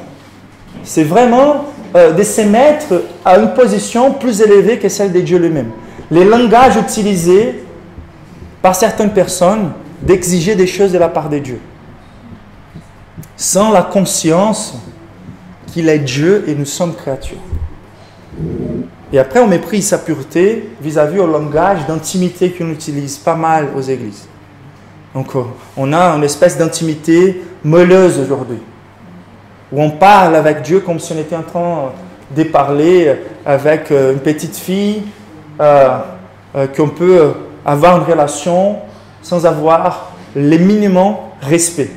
C'est vraiment de se mettre à une position plus élevée que celle de Dieu lui-même. les langages utilisés par certaines personnes d'exiger des choses de la part de Dieu, sans la conscience qu'il est Dieu et nous sommes créatures. Et après, on méprise sa pureté vis-à-vis au langage d'intimité qu'on utilise pas mal aux églises. Donc, on a une espèce d'intimité molleuse aujourd'hui, où on parle avec Dieu comme si on était en train de parler avec une petite fille, qu'on peut avoir une relation sans avoir le minimum respect.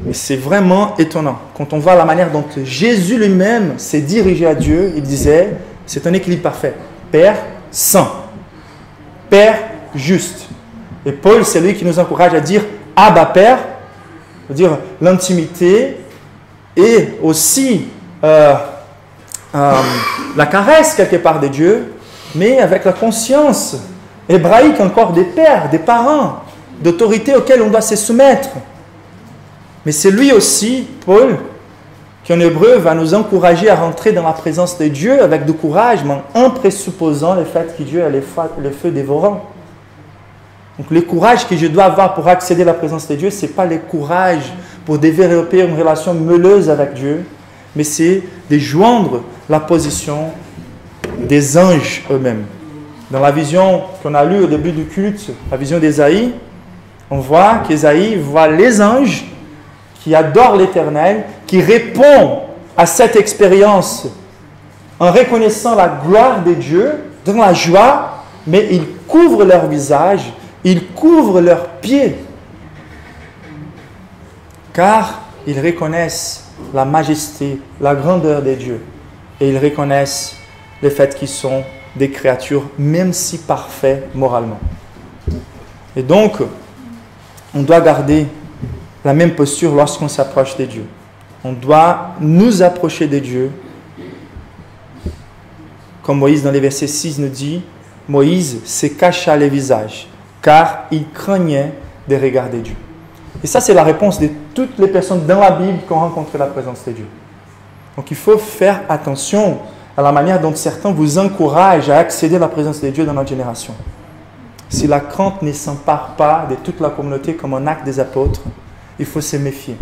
Mais c'est vraiment étonnant. Quand on voit la manière dont Jésus lui-même s'est dirigé à Dieu, il disait, c'est un équilibre parfait. Père saint, Père juste. Et Paul, c'est lui qui nous encourage à dire Abba Père, c'est-à-dire l'intimité et aussi la caresse quelque part de Dieu, mais avec la conscience hébraïque encore des pères, des parents, d'autorités auxquelles on doit se soumettre. Mais c'est lui aussi, Paul, qui en hébreu va nous encourager à rentrer dans la présence de Dieu avec du courage, mais en présupposant le fait que Dieu a le feu dévorant. Donc le courage que je dois avoir pour accéder à la présence de Dieu, ce n'est pas le courage pour développer une relation meuleuse avec Dieu, mais c'est de joindre la position des anges eux-mêmes. Dans la vision qu'on a lue au début du culte, la vision d'Ésaïe, on voit qu'Ésaïe voit les anges qui adorent l'Éternel, qui répondent à cette expérience en reconnaissant la gloire de Dieu, dans la joie, mais ils couvrent leur visage, ils couvrent leurs pieds, car ils reconnaissent la majesté, la grandeur de Dieu, et ils reconnaissent le fait qu'ils sont des créatures, même si parfaits moralement. Et donc, on doit garder la même posture lorsqu'on s'approche de Dieu. On doit nous approcher de Dieu, comme Moïse dans les versets 6 nous dit, Moïse se cacha les visages, car il craignait de regarder Dieu. Et ça, c'est la réponse de toutes les personnes dans la Bible qui ont rencontré la présence de Dieu. Donc, il faut faire attention à la manière dont certains vous encouragent à accéder à la présence de Dieu dans notre génération. Si la crainte ne s'empare pas de toute la communauté comme un acte des apôtres, il faut se méfier.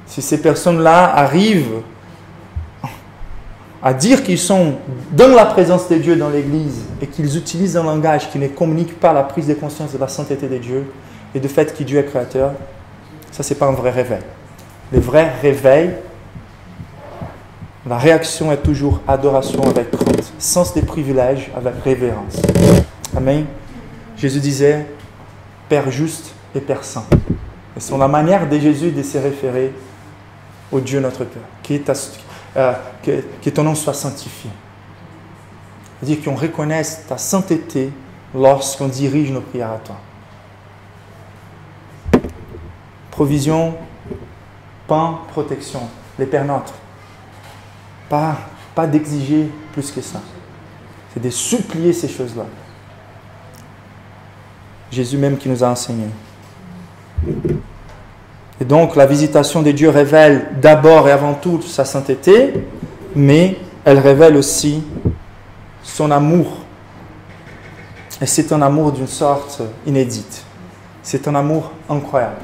Si ces personnes-là arrivent à dire qu'ils sont dans la présence de Dieu dans l'Église et qu'ils utilisent un langage qui ne communique pas la prise de conscience de la sainteté de Dieu et du fait que Dieu est créateur, ça, ce n'est pas un vrai réveil. Le vrai réveil, la réaction est toujours adoration avec crainte, sens des privilèges avec révérence. Amen. Jésus disait Père juste et Père saint. Et c'est la manière de Jésus de se référer au Dieu notre Père, que ton nom soit sanctifié. C'est-à-dire qu'on reconnaisse ta sainteté lorsqu'on dirige nos prières à toi. Provision, pain, protection, les Pères nôtres. Pas d'exiger plus que ça. C'est de supplier ces choses-là. Jésus même qui nous a enseigné. Et donc, la visitation de Dieu révèle d'abord et avant tout sa sainteté, mais elle révèle aussi son amour. Et c'est un amour d'une sorte inédite. C'est un amour incroyable.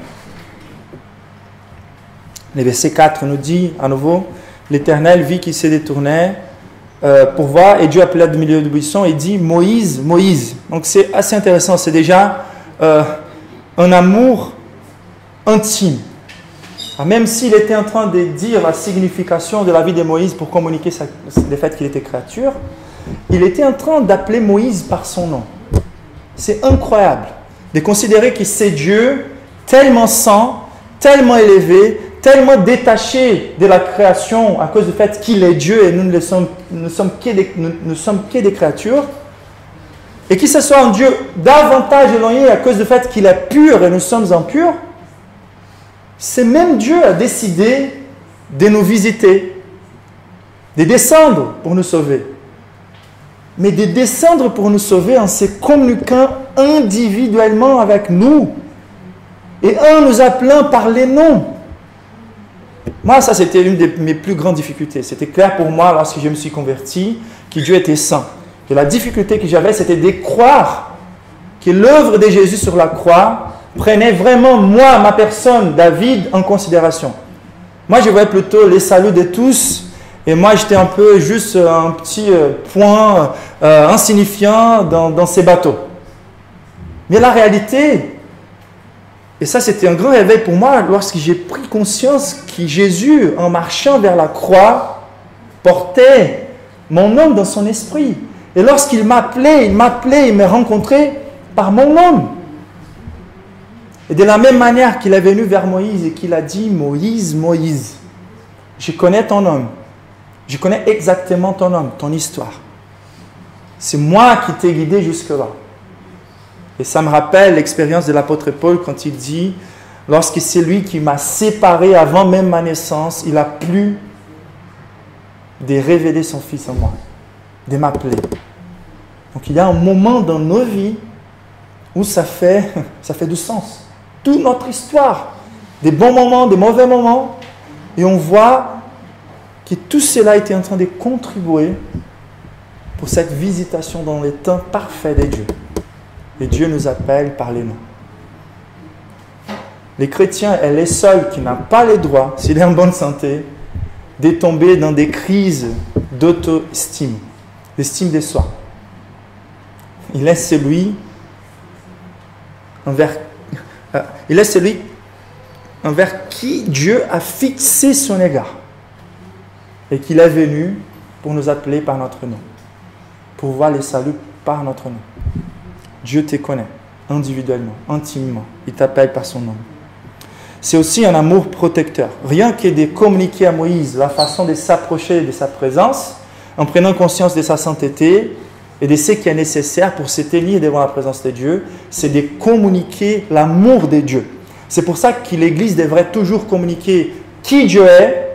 Le verset 4 nous dit à nouveau, l'Éternel vit qu'il se détournait pour voir, et Dieu appela du milieu du buisson et dit, Moïse, Moïse. Donc c'est assez intéressant, c'est déjà un amour intime. Même s'il était en train de dire la signification de la vie de Moïse pour communiquer le fait qu'il était créature, il était en train d'appeler Moïse par son nom. C'est incroyable de considérer que c'est Dieu tellement saint, tellement élevé, tellement détaché de la création à cause du fait qu'il est Dieu et nous ne sommes que des créatures, et qu'il se soit un Dieu davantage éloigné à cause du fait qu'il est pur et nous sommes impurs. C'est même Dieu a décidé de nous visiter, de descendre pour nous sauver. Mais de descendre pour nous sauver en se communiquant individuellement avec nous et en nous appelant par les noms. Moi, ça c'était une de mes plus grandes difficultés. C'était clair pour moi lorsque je me suis converti que Dieu était saint. Et la difficulté que j'avais, c'était de croire que l'œuvre de Jésus sur la croix prenait vraiment moi, ma personne, David, en considération. Moi, je voyais plutôt les saluts de tous, et moi, j'étais un peu juste un petit point insignifiant dans ces bateaux. Mais la réalité, et ça c'était un grand réveil pour moi, lorsque j'ai pris conscience que Jésus, en marchant vers la croix, portait mon nom dans son esprit. Et lorsqu'il m'appelait, il me rencontrait par mon nom. Et de la même manière qu'il est venu vers Moïse et qu'il a dit, Moïse, Moïse, je connais ton nom. Je connais exactement ton nom, ton histoire. C'est moi qui t'ai guidé jusque-là. Et ça me rappelle l'expérience de l'apôtre Paul quand il dit, lorsque c'est lui qui m'a séparé avant même ma naissance, il a plu de révéler son Fils en moi, de m'appeler. Donc il y a un moment dans nos vies où ça fait du sens. Toute notre histoire, des bons moments, des mauvais moments, et on voit que tout cela était en train de contribuer pour cette visitation dans les temps parfaits de Dieu. Et Dieu nous appelle par les noms. Les chrétiens, elle est seule qui n'a pas le droit, s'il est en bonne santé, de tomber dans des crises d'auto-estime, d'estime de soi. Il est celui envers qui Dieu a fixé son égard et qu'il est venu pour nous appeler par notre nom, pour voir les saluts par notre nom. Dieu te connaît individuellement, intimement. Il t'appelle par son nom. C'est aussi un amour protecteur. Rien que de communiquer à Moïse la façon de s'approcher de sa présence, en prenant conscience de sa sainteté et de ce qui est nécessaire pour se tenir devant la présence de Dieu, c'est de communiquer l'amour de Dieu. C'est pour ça que l'Église devrait toujours communiquer qui Dieu est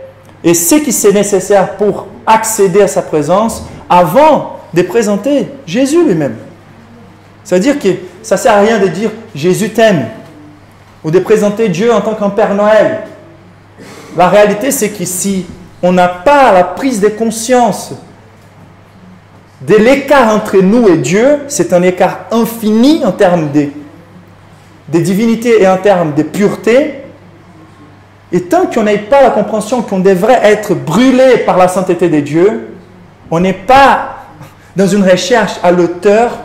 et ce qui est nécessaire pour accéder à sa présence avant de présenter Jésus lui-même. C'est-à-dire que ça ne sert à rien de dire « Jésus t'aime » ou de présenter Dieu en tant qu'un Père Noël. La réalité, c'est que si on n'a pas la prise de conscience de l'écart entre nous et Dieu, c'est un écart infini en termes de divinité et en termes de pureté. Et tant qu'on n'a pas la compréhension qu'on devrait être brûlé par la sainteté de Dieu, on n'est pas dans une recherche à l'auteur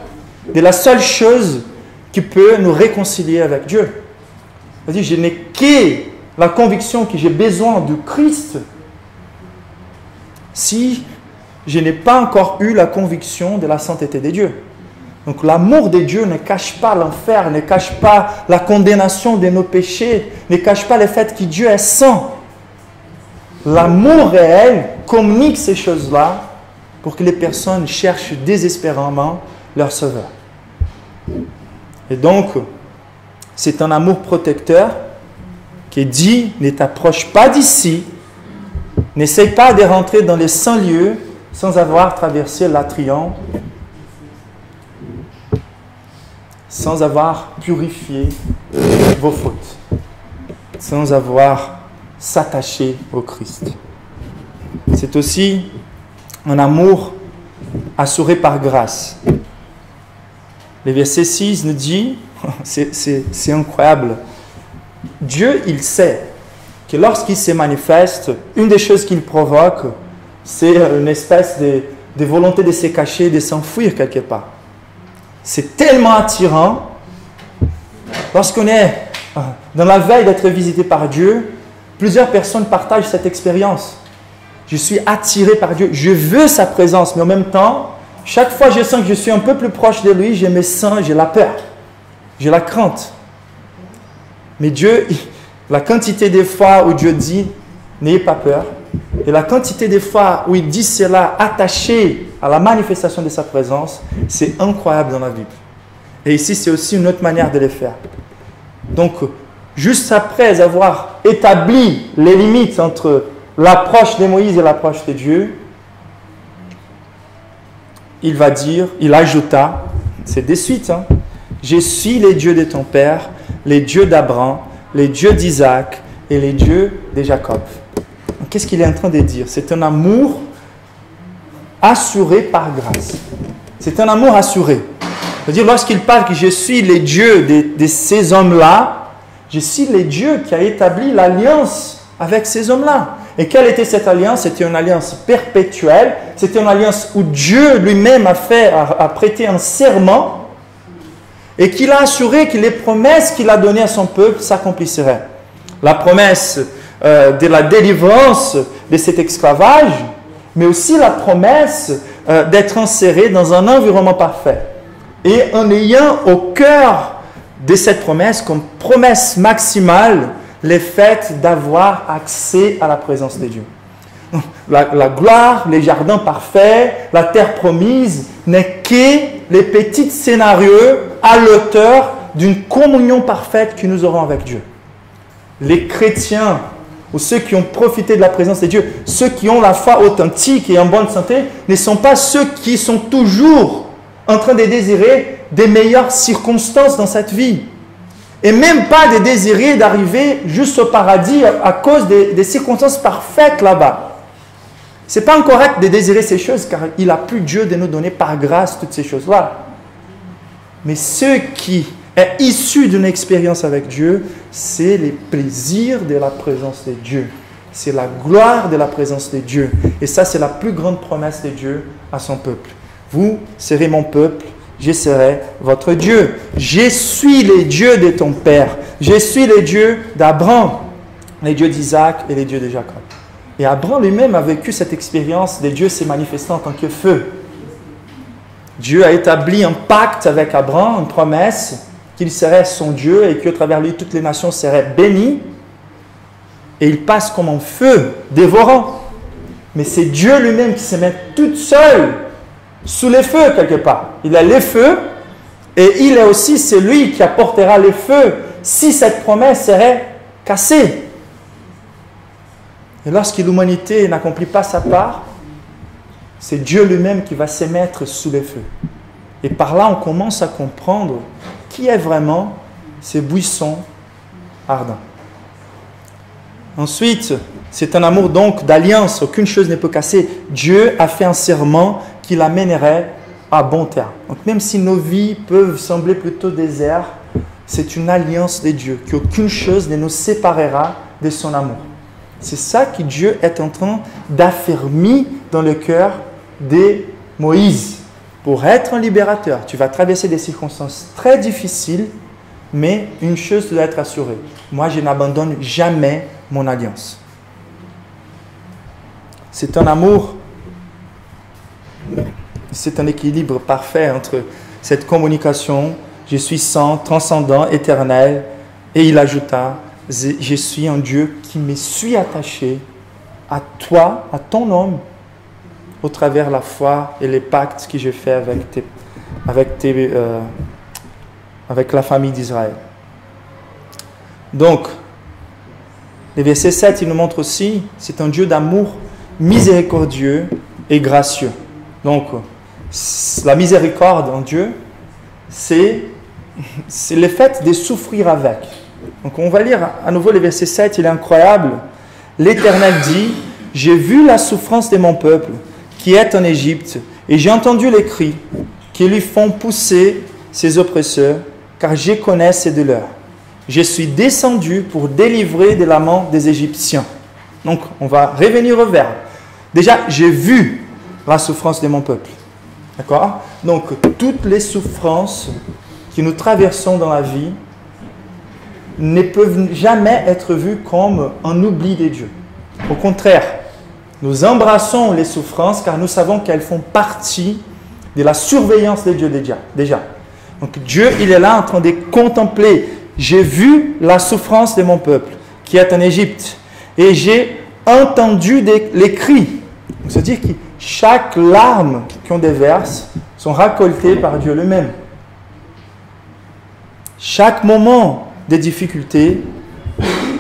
de la seule chose qui peut nous réconcilier avec Dieu. C'est-à-dire, je n'ai que la conviction que j'ai besoin du Christ si je n'ai pas encore eu la conviction de la sainteté de Dieu. Donc l'amour de Dieu ne cache pas l'enfer, ne cache pas la condamnation de nos péchés, ne cache pas le fait que Dieu est saint. L'amour réel communique ces choses-là pour que les personnes cherchent désespérément leur Sauveur. Et donc, c'est un amour protecteur qui dit, ne t'approche pas d'ici, n'essaye pas de rentrer dans les saints lieux sans avoir traversé l'atrium, sans avoir purifié vos fautes, sans avoir s'attaché au Christ. C'est aussi un amour assuré par grâce. Le verset 6 nous dit, c'est incroyable, Dieu, il sait que lorsqu'il se manifeste, une des choses qu'il provoque, c'est une espèce de volonté de se cacher, de s'enfuir quelque part. C'est tellement attirant. Lorsqu'on est dans la veille d'être visité par Dieu, plusieurs personnes partagent cette expérience. Je suis attiré par Dieu, je veux sa présence, mais en même temps, chaque fois que je sens que je suis un peu plus proche de lui, je me sens, j'ai la peur, j'ai la crainte. Mais Dieu, la quantité des fois où Dieu dit, n'ayez pas peur, et la quantité des fois où il dit cela attaché à la manifestation de sa présence, c'est incroyable dans la Bible. Et ici, c'est aussi une autre manière de le faire. Donc, juste après avoir établi les limites entre l'approche de Moïse et l'approche de Dieu, il va dire, il ajouta, c'est de suite, je suis les dieux de ton père, les dieux d'Abraham, les dieux d'Isaac et les dieux de Jacob. Qu'est-ce qu'il est en train de dire? C'est un amour assuré par grâce. C'est un amour assuré. C'est-à-dire, lorsqu'il parle que je suis le Dieu de ces hommes-là, je suis le Dieu qui a établi l'alliance avec ces hommes-là. Et quelle était cette alliance? C'était une alliance perpétuelle. C'était une alliance où Dieu lui-même a prêté un serment et qu'il a assuré que les promesses qu'il a données à son peuple s'accomplisseraient. La promesse de la délivrance de cet esclavage, mais aussi la promesse d'être inséré dans un environnement parfait. Et en ayant au cœur de cette promesse, comme promesse maximale, le fait d'avoir accès à la présence de Dieu. La gloire, les jardins parfaits, la terre promise n'est que les petits scénarios à l'auteur d'une communion parfaite que nous aurons avec Dieu. Les chrétiens, ou ceux qui ont profité de la présence de Dieu, ceux qui ont la foi authentique et en bonne santé, ne sont pas ceux qui sont toujours en train de désirer des meilleures circonstances dans cette vie. Et même pas de désirer d'arriver juste au paradis à cause des circonstances parfaites là-bas. Ce n'est pas incorrect de désirer ces choses, car il a plu Dieu de nous donner par grâce toutes ces choses-là. Mais ce qui est issu d'une expérience avec Dieu, c'est les plaisirs de la présence de Dieu. C'est la gloire de la présence de Dieu. Et ça, c'est la plus grande promesse de Dieu à son peuple. Vous serez mon peuple, je serai votre Dieu. Je suis le Dieu de ton père. Je suis le Dieu d'Abraham, le Dieu d'Isaac et le Dieu de Jacob. Et Abraham lui-même a vécu cette expérience de Dieu s'est manifesté en tant que feu. Dieu a établi un pacte avec Abraham, une promesse qu'il serait son Dieu et qu'au travers de lui, toutes les nations seraient bénies. Et il passe comme un feu dévorant. Mais c'est Dieu lui-même qui se met tout seul sous les feux quelque part. Il a les feux et il est aussi celui qui apportera les feux si cette promesse serait cassée. Et lorsque l'humanité n'accomplit pas sa part, c'est Dieu lui-même qui va se mettre sous les feux. Et par là, on commence à comprendre qui est vraiment ces buissons ardents. Ensuite, c'est un amour donc d'alliance. Aucune chose ne peut casser. Dieu a fait un serment qui l'amènerait à bon terme. Donc même si nos vies peuvent sembler plutôt désertes, c'est une alliance de Dieu, qu'aucune chose ne nous séparera de son amour. C'est ça que Dieu est en train d'affermir dans le cœur de Moïse. Pour être un libérateur, tu vas traverser des circonstances très difficiles, mais une chose doit être assurée. Moi, je n'abandonne jamais mon alliance. C'est un amour, c'est un équilibre parfait entre cette communication, je suis saint, transcendant, éternel, et il ajouta, je suis un Dieu qui me suis attaché à toi, à ton homme, au travers la foi et les pactes que j'ai faits avec la famille d'Israël. Donc, le verset 7, il nous montre aussi, c'est un Dieu d'amour miséricordieux et gracieux. Donc, la miséricorde en Dieu, c'est le fait de souffrir avec. Donc, on va lire à nouveau le verset 7, il est incroyable. L'Éternel dit, « J'ai vu la souffrance de mon peuple qui est en Égypte, et j'ai entendu les cris qui lui font pousser ses oppresseurs, car je connais ses douleurs. Je suis descendu pour délivrer de la main des Égyptiens. » Donc, on va revenir au verbe. Déjà, j'ai vu la souffrance de mon peuple. D'accord? Donc, toutes les souffrances que nous traversons dans la vie ne peuvent jamais être vues comme un oubli de Dieu. Au contraire, nous embrassons les souffrances car nous savons qu'elles font partie de la surveillance de Dieu déjà. Donc Dieu, il est là en train de contempler. J'ai vu la souffrance de mon peuple qui est en Égypte et j'ai entendu les cris. C'est-à-dire que chaque larme qu'on déverse sont récoltées par Dieu lui-même. Chaque moment de difficulté,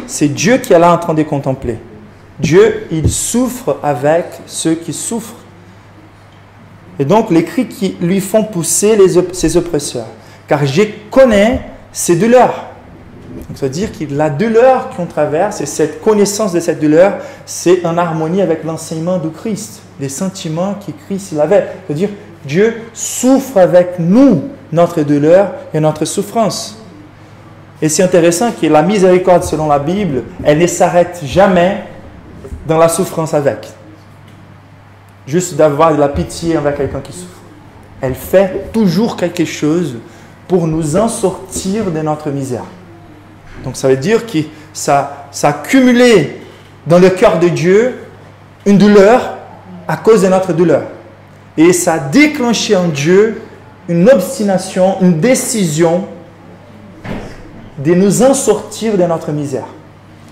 c'est Dieu qui est là en train de contempler. Dieu, il souffre avec ceux qui souffrent. Et donc, les cris qui lui font pousser ses oppresseurs. Car je connais ses douleurs. C'est-à-dire que la douleur qu'on traverse et cette connaissance de cette douleur, c'est en harmonie avec l'enseignement du Christ, les sentiments que Christ avait. C'est-à-dire, Dieu souffre avec nous notre douleur et notre souffrance. Et c'est intéressant que la miséricorde selon la Bible, elle ne s'arrête jamais dans la souffrance avec. Juste d'avoir de la pitié envers quelqu'un qui souffre. Elle fait toujours quelque chose pour nous en sortir de notre misère. Donc ça veut dire que ça a cumulé dans le cœur de Dieu une douleur à cause de notre douleur. Et ça a déclenché en Dieu une obstination, une décision de nous en sortir de notre misère.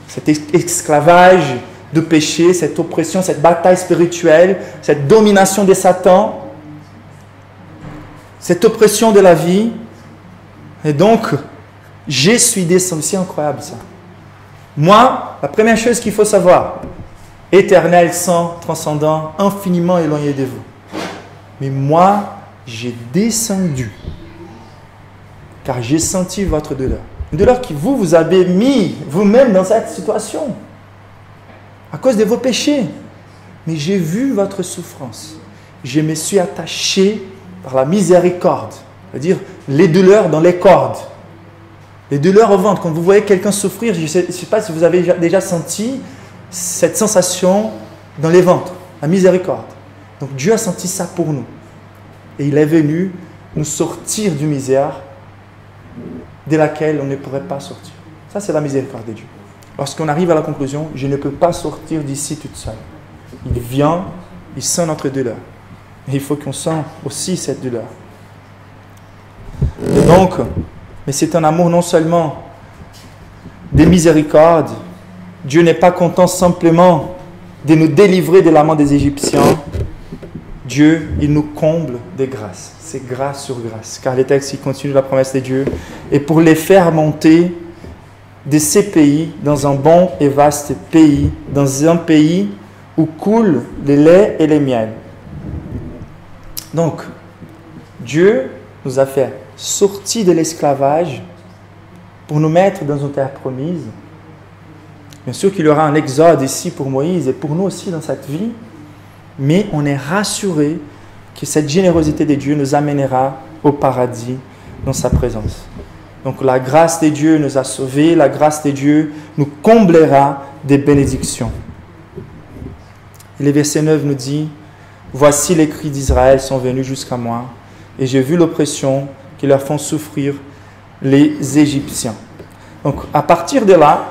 Cet esclavage de péché, cette oppression, cette bataille spirituelle, cette domination de Satan, cette oppression de la vie. Et donc, je suis descendu. C'est incroyable ça. Moi, la première chose qu'il faut savoir, éternel, saint, transcendant, infiniment éloigné de vous. Mais moi, j'ai descendu, car j'ai senti votre douleur. Une douleur qui vous avez mis vous-même dans cette situation, à cause de vos péchés. Mais j'ai vu votre souffrance. Je me suis attaché par la miséricorde, c'est-à-dire les douleurs dans les cordes. Les douleurs au ventre. Quand vous voyez quelqu'un souffrir, je ne sais pas si vous avez déjà senti cette sensation dans les ventres, la miséricorde. Donc Dieu a senti ça pour nous. Et il est venu nous sortir d'une misère de laquelle on ne pourrait pas sortir. Ça, c'est la miséricorde de Dieu. Lorsqu'on arrive à la conclusion, je ne peux pas sortir d'ici toute seule. Il vient, il sent notre douleur. Et il faut qu'on sente aussi cette douleur. Et donc, mais c'est un amour non seulement des miséricordes. Dieu n'est pas content simplement de nous délivrer de la main des Égyptiens. Dieu, il nous comble de grâce. C'est grâce sur grâce. Car les textes, ils continuent la promesse de Dieu. Et pour les faire monter de ces pays dans un bon et vaste pays, dans un pays où coulent le lait et le miel. Donc, Dieu nous a fait sortir de l'esclavage pour nous mettre dans une terre promise. Bien sûr qu'il y aura un exode ici pour Moïse et pour nous aussi dans cette vie, mais on est rassuré que cette générosité de Dieu nous amènera au paradis dans sa présence. Donc la grâce de Dieu nous a sauvés, la grâce de Dieu nous comblera des bénédictions. Et le verset 9 nous dit, « Voici les cris d'Israël sont venus jusqu'à moi, et j'ai vu l'oppression qui leur font souffrir les Égyptiens. » Donc à partir de là,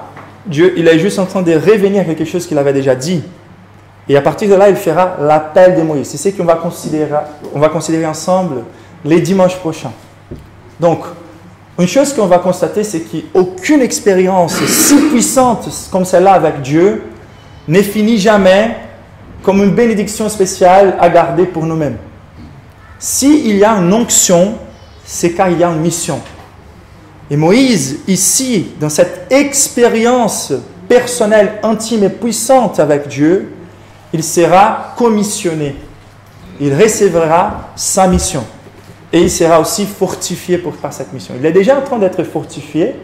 Dieu il est juste en train de revenir quelque chose qu'il avait déjà dit. Et à partir de là, il fera l'appel de Moïse. C'est ce qu'on va considérer ensemble les dimanches prochains. Donc, une chose qu'on va constater, c'est qu'aucune expérience si puissante comme celle-là avec Dieu ne finit jamais comme une bénédiction spéciale à garder pour nous-mêmes. S'il y a une onction, c'est car il y a une mission. Et Moïse, ici, dans cette expérience personnelle, intime et puissante avec Dieu, il sera commissionné. Il recevra sa mission. Et il sera aussi fortifié par cette mission. Il est déjà en train d'être fortifié,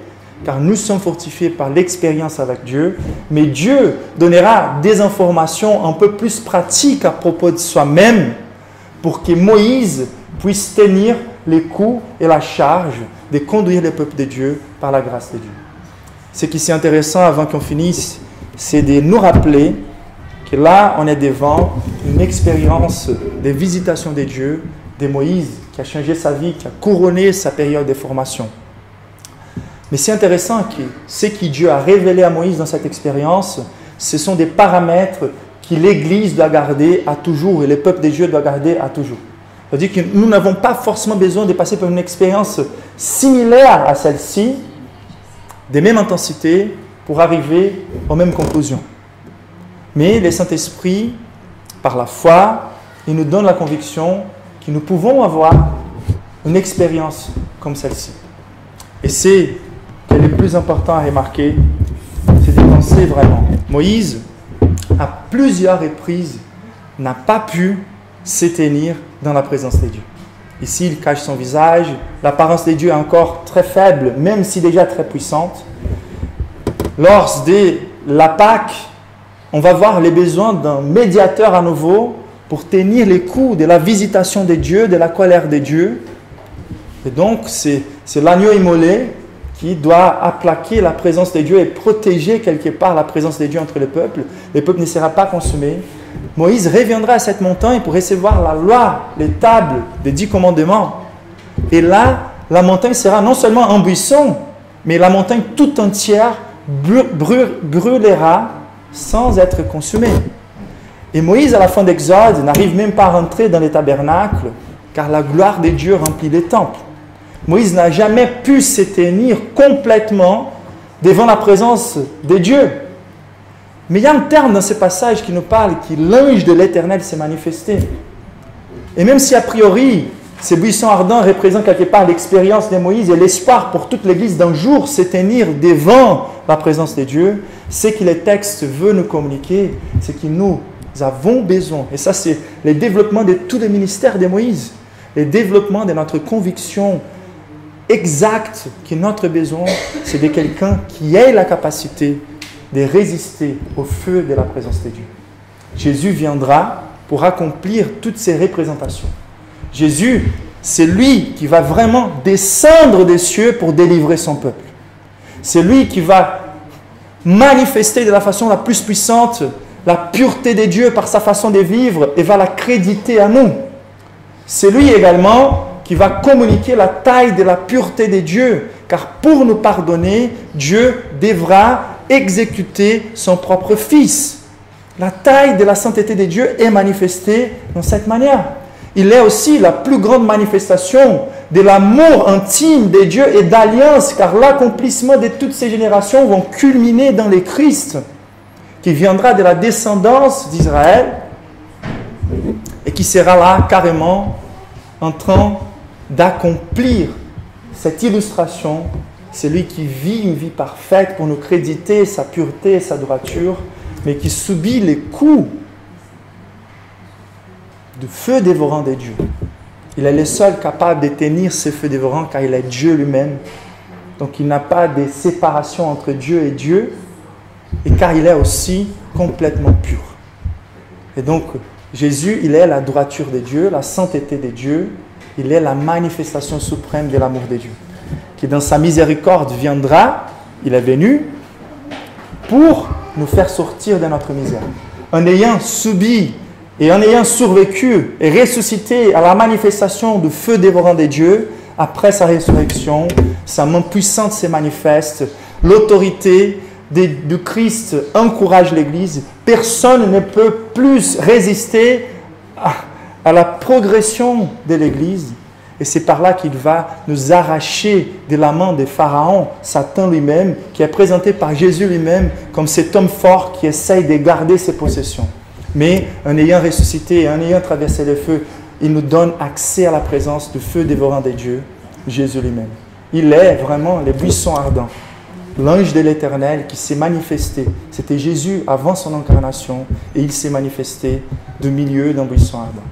car nous sommes fortifiés par l'expérience avec Dieu. Mais Dieu donnera des informations un peu plus pratiques à propos de soi-même pour que Moïse puisse tenir les coups et la charge de conduire le peuple de Dieu par la grâce de Dieu. Ce qui est intéressant avant qu'on finisse, c'est de nous rappeler que là, on est devant une expérience de visitation de Dieu, de Moïse, qui a changé sa vie, qui a couronné sa période de formation. Mais c'est intéressant que ce que Dieu a révélé à Moïse dans cette expérience, ce sont des paramètres que l'Église doit garder à toujours et le peuple de Dieu doit garder à toujours. C'est-à-dire que nous n'avons pas forcément besoin de passer par une expérience similaire à celle-ci, des mêmes intensités, pour arriver aux mêmes conclusions. Mais le Saint-Esprit, par la foi, il nous donne la conviction que nous pouvons avoir une expérience comme celle-ci. Et c'est ce qui est le plus important à remarquer, c'est de penser vraiment. Moïse, à plusieurs reprises, n'a pas pu se tenir dans la présence de Dieu. Ici, il cache son visage. L'apparence de Dieu est encore très faible, même si déjà très puissante. Lors de la Pâque, on va voir les besoins d'un médiateur à nouveau pour tenir les coups de la visitation de Dieu, de la colère de Dieu. Et donc, c'est l'agneau immolé qui doit applaquer la présence de Dieu et protéger quelque part la présence de Dieu entre les peuples. Le peuple ne sera pas consumé. Moïse reviendra à cette montagne pour recevoir la loi, les tables des 10 commandements. Et là, la montagne sera non seulement un buisson, mais la montagne tout entière brûlera sans être consumée. Et Moïse, à la fin d'Exode, n'arrive même pas à rentrer dans les tabernacles, car la gloire de Dieu remplit les temples. Moïse n'a jamais pu se tenir complètement devant la présence de Dieu. Mais il y a un terme dans ce passage qui nous parle que l'ange de l'Éternel s'est manifesté. Et même si a priori, ces buissons ardents représentent quelque part l'expérience de Moïse et l'espoir pour toute l'Église d'un jour se tenir devant la présence de Dieu, ce que le texte veut nous communiquer, c'est que nous avons besoin, et ça c'est le développement de tout le ministère de Moïse, le développement de notre conviction exacte que notre besoin, c'est de quelqu'un qui ait la capacité de résister au feu de la présence de Dieu. Jésus viendra pour accomplir toutes ces représentations. Jésus, c'est lui qui va vraiment descendre des cieux pour délivrer son peuple. C'est lui qui va manifester de la façon la plus puissante la pureté de Dieu par sa façon de vivre et va la créditer à nous. C'est lui également qui va communiquer la taille de la pureté de Dieu, car pour nous pardonner, Dieu devra exécuter son propre Fils. La taille de la sainteté de Dieu est manifestée de cette manière. Il est aussi la plus grande manifestation de l'amour intime de Dieu et d'alliance, car l'accomplissement de toutes ces générations vont culminer dans le Christ, qui viendra de la descendance d'Israël et qui sera là carrément en train d'accomplir cette illustration. C'est lui qui vit une vie parfaite pour nous créditer sa pureté et sa droiture, mais qui subit les coups du feu dévorant de Dieu. Il est le seul capable de tenir ce feu dévorant car il est Dieu lui-même. Donc il n'a pas de séparation entre Dieu et Dieu, et car il est aussi complètement pur. Et donc Jésus, il est la droiture de Dieu, la sainteté de Dieu, il est la manifestation suprême de l'amour de Dieu, qui dans sa miséricorde viendra, il est venu pour nous faire sortir de notre misère. En ayant subi et en ayant survécu et ressuscité à la manifestation du feu dévorant de Dieu, après sa résurrection, sa main puissante se manifeste, l'autorité du Christ encourage l'Église. Personne ne peut plus résister à la progression de l'Église. Et c'est par là qu'il va nous arracher de la main de Pharaon, Satan lui-même, qui est présenté par Jésus lui-même comme cet homme fort qui essaye de garder ses possessions. Mais en ayant ressuscité et en ayant traversé le feu, il nous donne accès à la présence du feu dévorant de Dieu, Jésus lui-même. Il est vraiment le buisson ardent, l'ange de l'Éternel qui s'est manifesté. C'était Jésus avant son incarnation et il s'est manifesté du milieu d'un buisson ardent.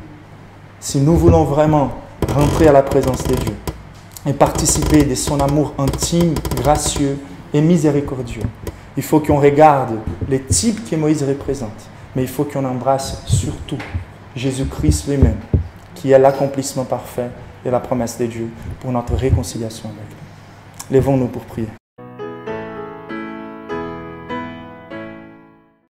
Si nous voulons vraiment rentrer à la présence de Dieu et participer de son amour intime, gracieux et miséricordieux, il faut qu'on regarde les types que Moïse représente, mais il faut qu'on embrasse surtout Jésus-Christ lui-même, qui est l'accomplissement parfait de la promesse de Dieu pour notre réconciliation avec lui. Lèvons-nous pour prier.